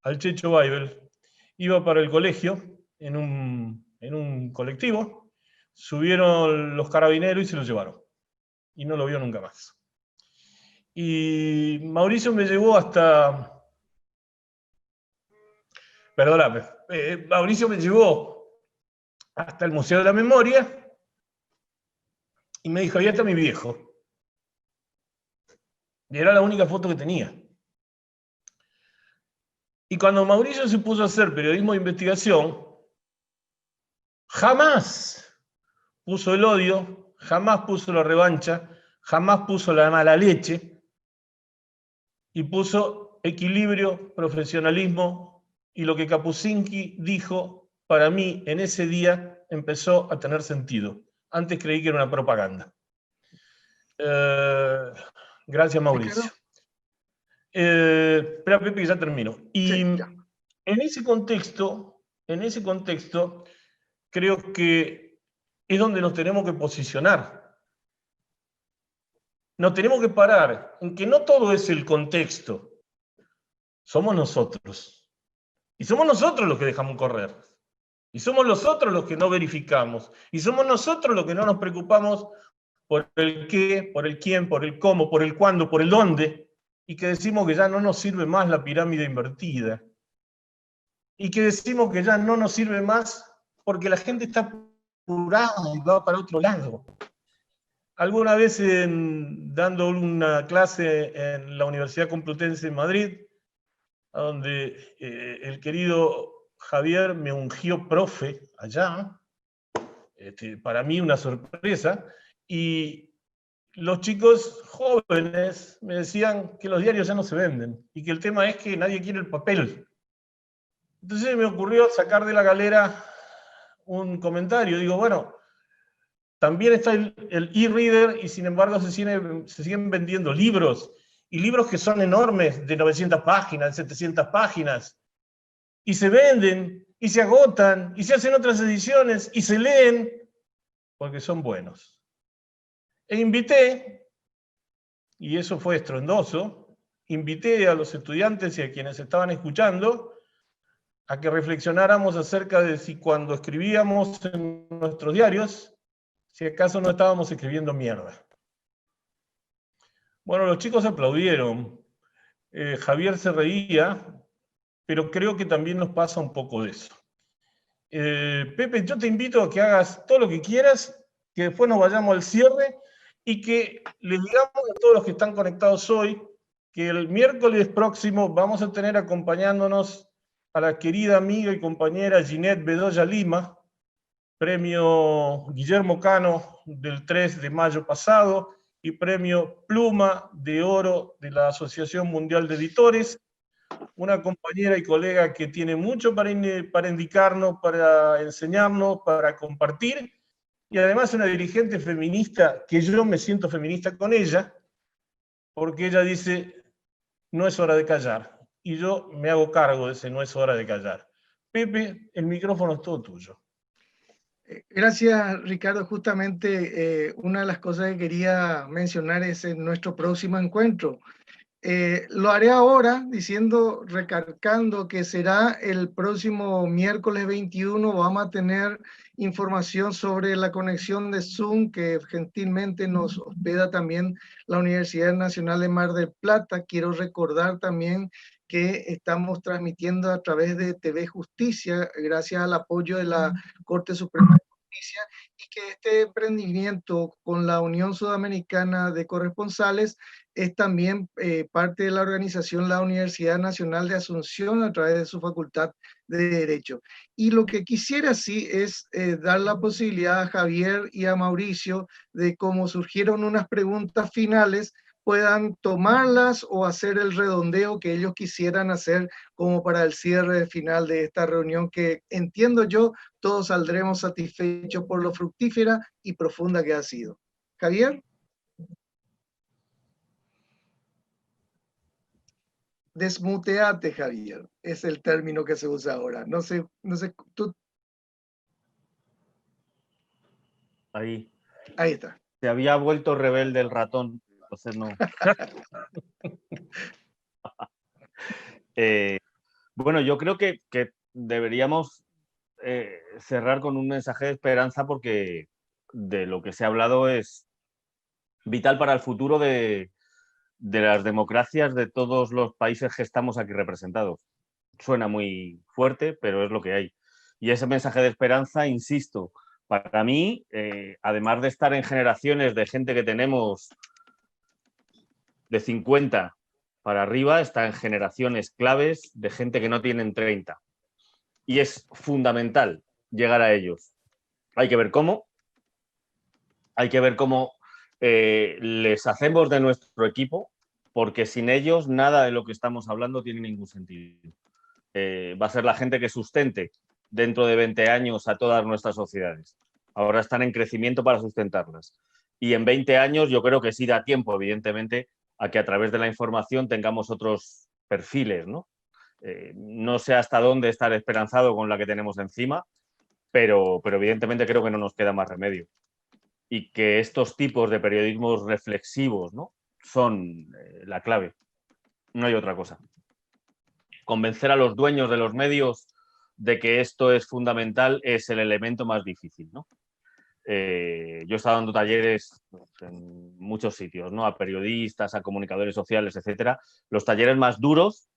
al Checho Weibel, iba para el colegio en un colectivo, subieron los carabineros y se lo llevaron. Y no lo vio nunca más. Y Mauricio me llevó hasta... Perdóname. Mauricio me llevó hasta el Museo de la Memoria y me dijo, ahí está mi viejo. Y era la única foto que tenía. Y cuando Mauricio se puso a hacer periodismo de investigación, jamás puso el odio, jamás puso la revancha, jamás puso la mala leche, y puso equilibrio, profesionalismo, y lo que Kapuscinski dijo, para mí, en ese día, empezó a tener sentido. Antes creí que era una propaganda. Gracias, Mauricio. Espera, Pepe, ya termino. Y sí, ya. En ese contexto, creo que es donde nos tenemos que posicionar. Nos tenemos que parar en que no todo es el contexto. Somos nosotros. Y somos nosotros los que dejamos correr. Y somos nosotros los que no verificamos. Y somos nosotros los que no nos preocupamos por el qué, por el quién, por el cómo, por el cuándo, por el dónde. Y que decimos que ya no nos sirve más la pirámide invertida. Y que decimos que ya no nos sirve más porque la gente está apurada y va para otro lado. Alguna vez dando una clase en la Universidad Complutense de Madrid, donde el querido Javier me ungió profe allá, para mí una sorpresa, y los chicos jóvenes me decían que los diarios ya no se venden y que el tema es que nadie quiere el papel. Entonces me ocurrió sacar de la galera un comentario. Digo, bueno, también está el e-reader y sin embargo se siguen vendiendo libros, y libros que son enormes, de 900 páginas, de 700 páginas, y se venden, y se agotan, y se hacen otras ediciones, y se leen, porque son buenos. E invité, y eso fue estruendoso, invité a los estudiantes y a quienes estaban escuchando a que reflexionáramos acerca de si cuando escribíamos en nuestros diarios, si acaso no estábamos escribiendo mierda. Bueno, los chicos aplaudieron, Javier se reía, pero creo que también nos pasa un poco de eso. Pepe, yo te invito a que hagas todo lo que quieras, que después nos vayamos al cierre y que les digamos a todos los que están conectados hoy que el miércoles próximo vamos a tener acompañándonos a la querida amiga y compañera Ginette Bedoya Lima, premio Guillermo Cano del 3 de mayo pasado y premio Pluma de Oro de la Asociación Mundial de Editores, una compañera y colega que tiene mucho para indicarnos, para enseñarnos, para compartir, y además una dirigente feminista que yo me siento feminista con ella, porque ella dice, no es hora de callar, y yo me hago cargo de ese no es hora de callar. Pepe, el micrófono es todo tuyo. Gracias, Ricardo. Justamente una de las cosas que quería mencionar es en nuestro próximo encuentro. Lo haré ahora recalcando que será el próximo miércoles 21. Vamos a tener información sobre la conexión de Zoom que gentilmente nos hospeda también la Universidad Nacional de Mar del Plata. Quiero recordar también que estamos transmitiendo a través de TV Justicia, gracias al apoyo de la Corte Suprema de Justicia, y que este emprendimiento con la Unión Sudamericana de Corresponsales es también parte de la organización la Universidad Nacional de Asunción a través de su Facultad de Derecho. Y lo que quisiera sí es dar la posibilidad a Javier y a Mauricio de, como surgieron unas preguntas finales, puedan tomarlas o hacer el redondeo que ellos quisieran hacer como para el cierre final de esta reunión, que entiendo yo todos saldremos satisfechos por lo fructífera y profunda que ha sido. Javier. Desmuteate, Javier, es el término que se usa ahora. No sé, tú. Ahí está. Se había vuelto rebelde el ratón, entonces no. Bueno, yo creo que deberíamos cerrar con un mensaje de esperanza, porque de lo que se ha hablado es vital para el futuro de las democracias de todos los países que estamos aquí representados. Suena muy fuerte, pero es lo que hay. Y ese mensaje de esperanza, insisto, para mí, además de estar en generaciones de gente que tenemos de 50 para arriba, está en generaciones claves de gente que no tienen 30. Y es fundamental llegar a ellos. Hay que ver cómo. Hay que ver cómo les hacemos de nuestro equipo, porque sin ellos nada de lo que estamos hablando tiene ningún sentido. Va a ser la gente que sustente dentro de 20 años a todas nuestras sociedades. Ahora están en crecimiento para sustentarlas. Y en 20 años yo creo que sí da tiempo, evidentemente, a que a través de la información tengamos otros perfiles, ¿no? No sé hasta dónde estar esperanzado con la que tenemos encima, pero evidentemente creo que no nos queda más remedio. Y que estos tipos de periodismos reflexivos, ¿no?, son la clave. No hay otra cosa. Convencer a los dueños de los medios de que esto es fundamental es el elemento más difícil, ¿no? Yo he estado dando talleres en muchos sitios, ¿no?, a periodistas, a comunicadores sociales, etcétera. Los talleres más duros,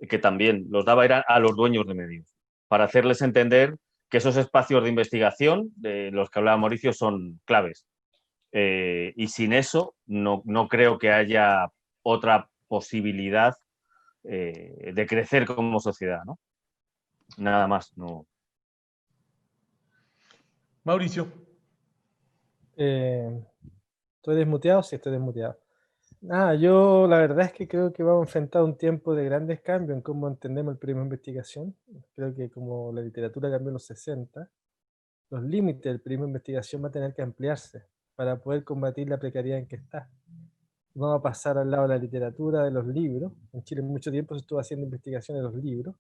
que también los daba, eran a los dueños de medios, para hacerles entender que esos espacios de investigación de los que hablaba Mauricio son claves. Y sin eso no creo que haya otra posibilidad de crecer como sociedad, ¿no? Nada más, no. Mauricio. ¿Estoy desmuteado? Sí, estoy desmuteado. Yo la verdad es que creo que vamos a enfrentar un tiempo de grandes cambios en cómo entendemos el periodismo de investigación. Creo que como la literatura cambió en los 60, los límites del periodismo de investigación van a tener que ampliarse para poder combatir la precariedad en que está. Vamos a pasar al lado de la literatura, de los libros. En Chile mucho tiempo se estuvo haciendo investigación de los libros.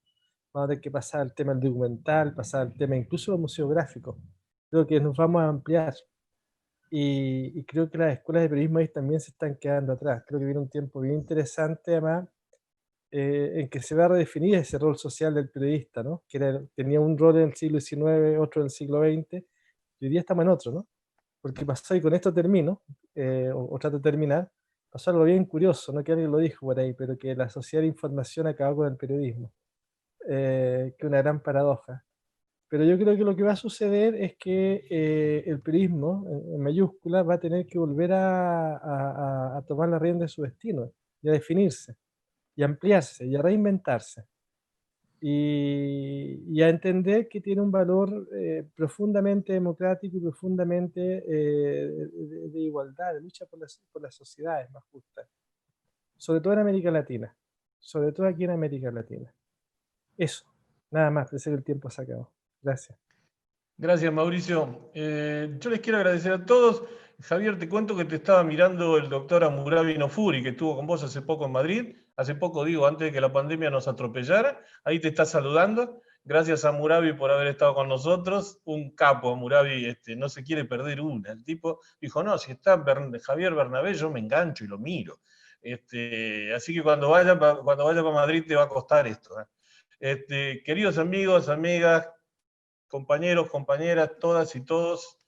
Vamos a tener que pasar al tema del documental, pasar al tema incluso museográfico. Creo que nos vamos a ampliar. Y creo que las escuelas de periodismo ahí también se están quedando atrás. Creo que viene un tiempo bien interesante, además, en que se va a redefinir ese rol social del periodista, ¿no? Tenía un rol en el siglo XIX, otro en el siglo XX, y hoy día estamos en otro, ¿no? Porque pasó, y con esto termino, o trato de terminar, pasó algo bien curioso, no que alguien lo dijo por ahí, pero que la sociedad de información acabó con el periodismo, que es una gran paradoja. Pero yo creo que lo que va a suceder es que el periodismo, en mayúscula, va a tener que volver a tomar la rienda de su destino, y a definirse, y a ampliarse, y a reinventarse, y a entender que tiene un valor profundamente democrático y profundamente de igualdad, de lucha por las sociedades más justas, sobre todo en América Latina, sobre todo aquí en América Latina. Eso, nada más, parece que el tiempo se acabó. Gracias. Gracias, Mauricio. Yo les quiero agradecer a todos. Javier, te cuento que te estaba mirando el doctor Hammurabi Nofuri, que estuvo con vos hace poco en Madrid. Hace poco, digo, antes de que la pandemia nos atropellara. Ahí te está saludando. Gracias a Hammurabi por haber estado con nosotros. Un capo, Hammurabi, no se quiere perder una. El tipo dijo, no, si está Javier Bernabé, yo me engancho y lo miro. Así que cuando vaya para Madrid te va a costar esto. Queridos amigos, amigas, compañeros, compañeras, todas y todos,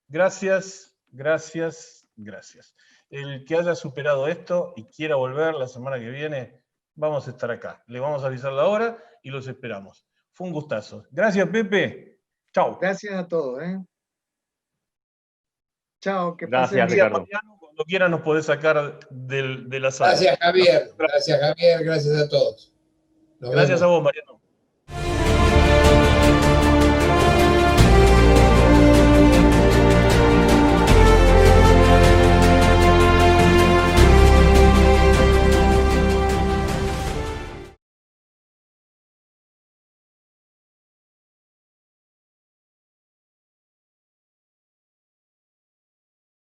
gracias, gracias, gracias. El que haya superado esto y quiera volver la semana que viene, vamos a estar acá. Le vamos a avisar la hora y los esperamos. Fue un gustazo. Gracias, Pepe. Chao. Gracias a todos. Chao, que pasen Gracias, bien. Ricardo. Cuando quiera nos podés sacar de la sala. Gracias, Javier. Gracias, Javier. Gracias a todos. Nos Gracias vemos. a vos, Mariano.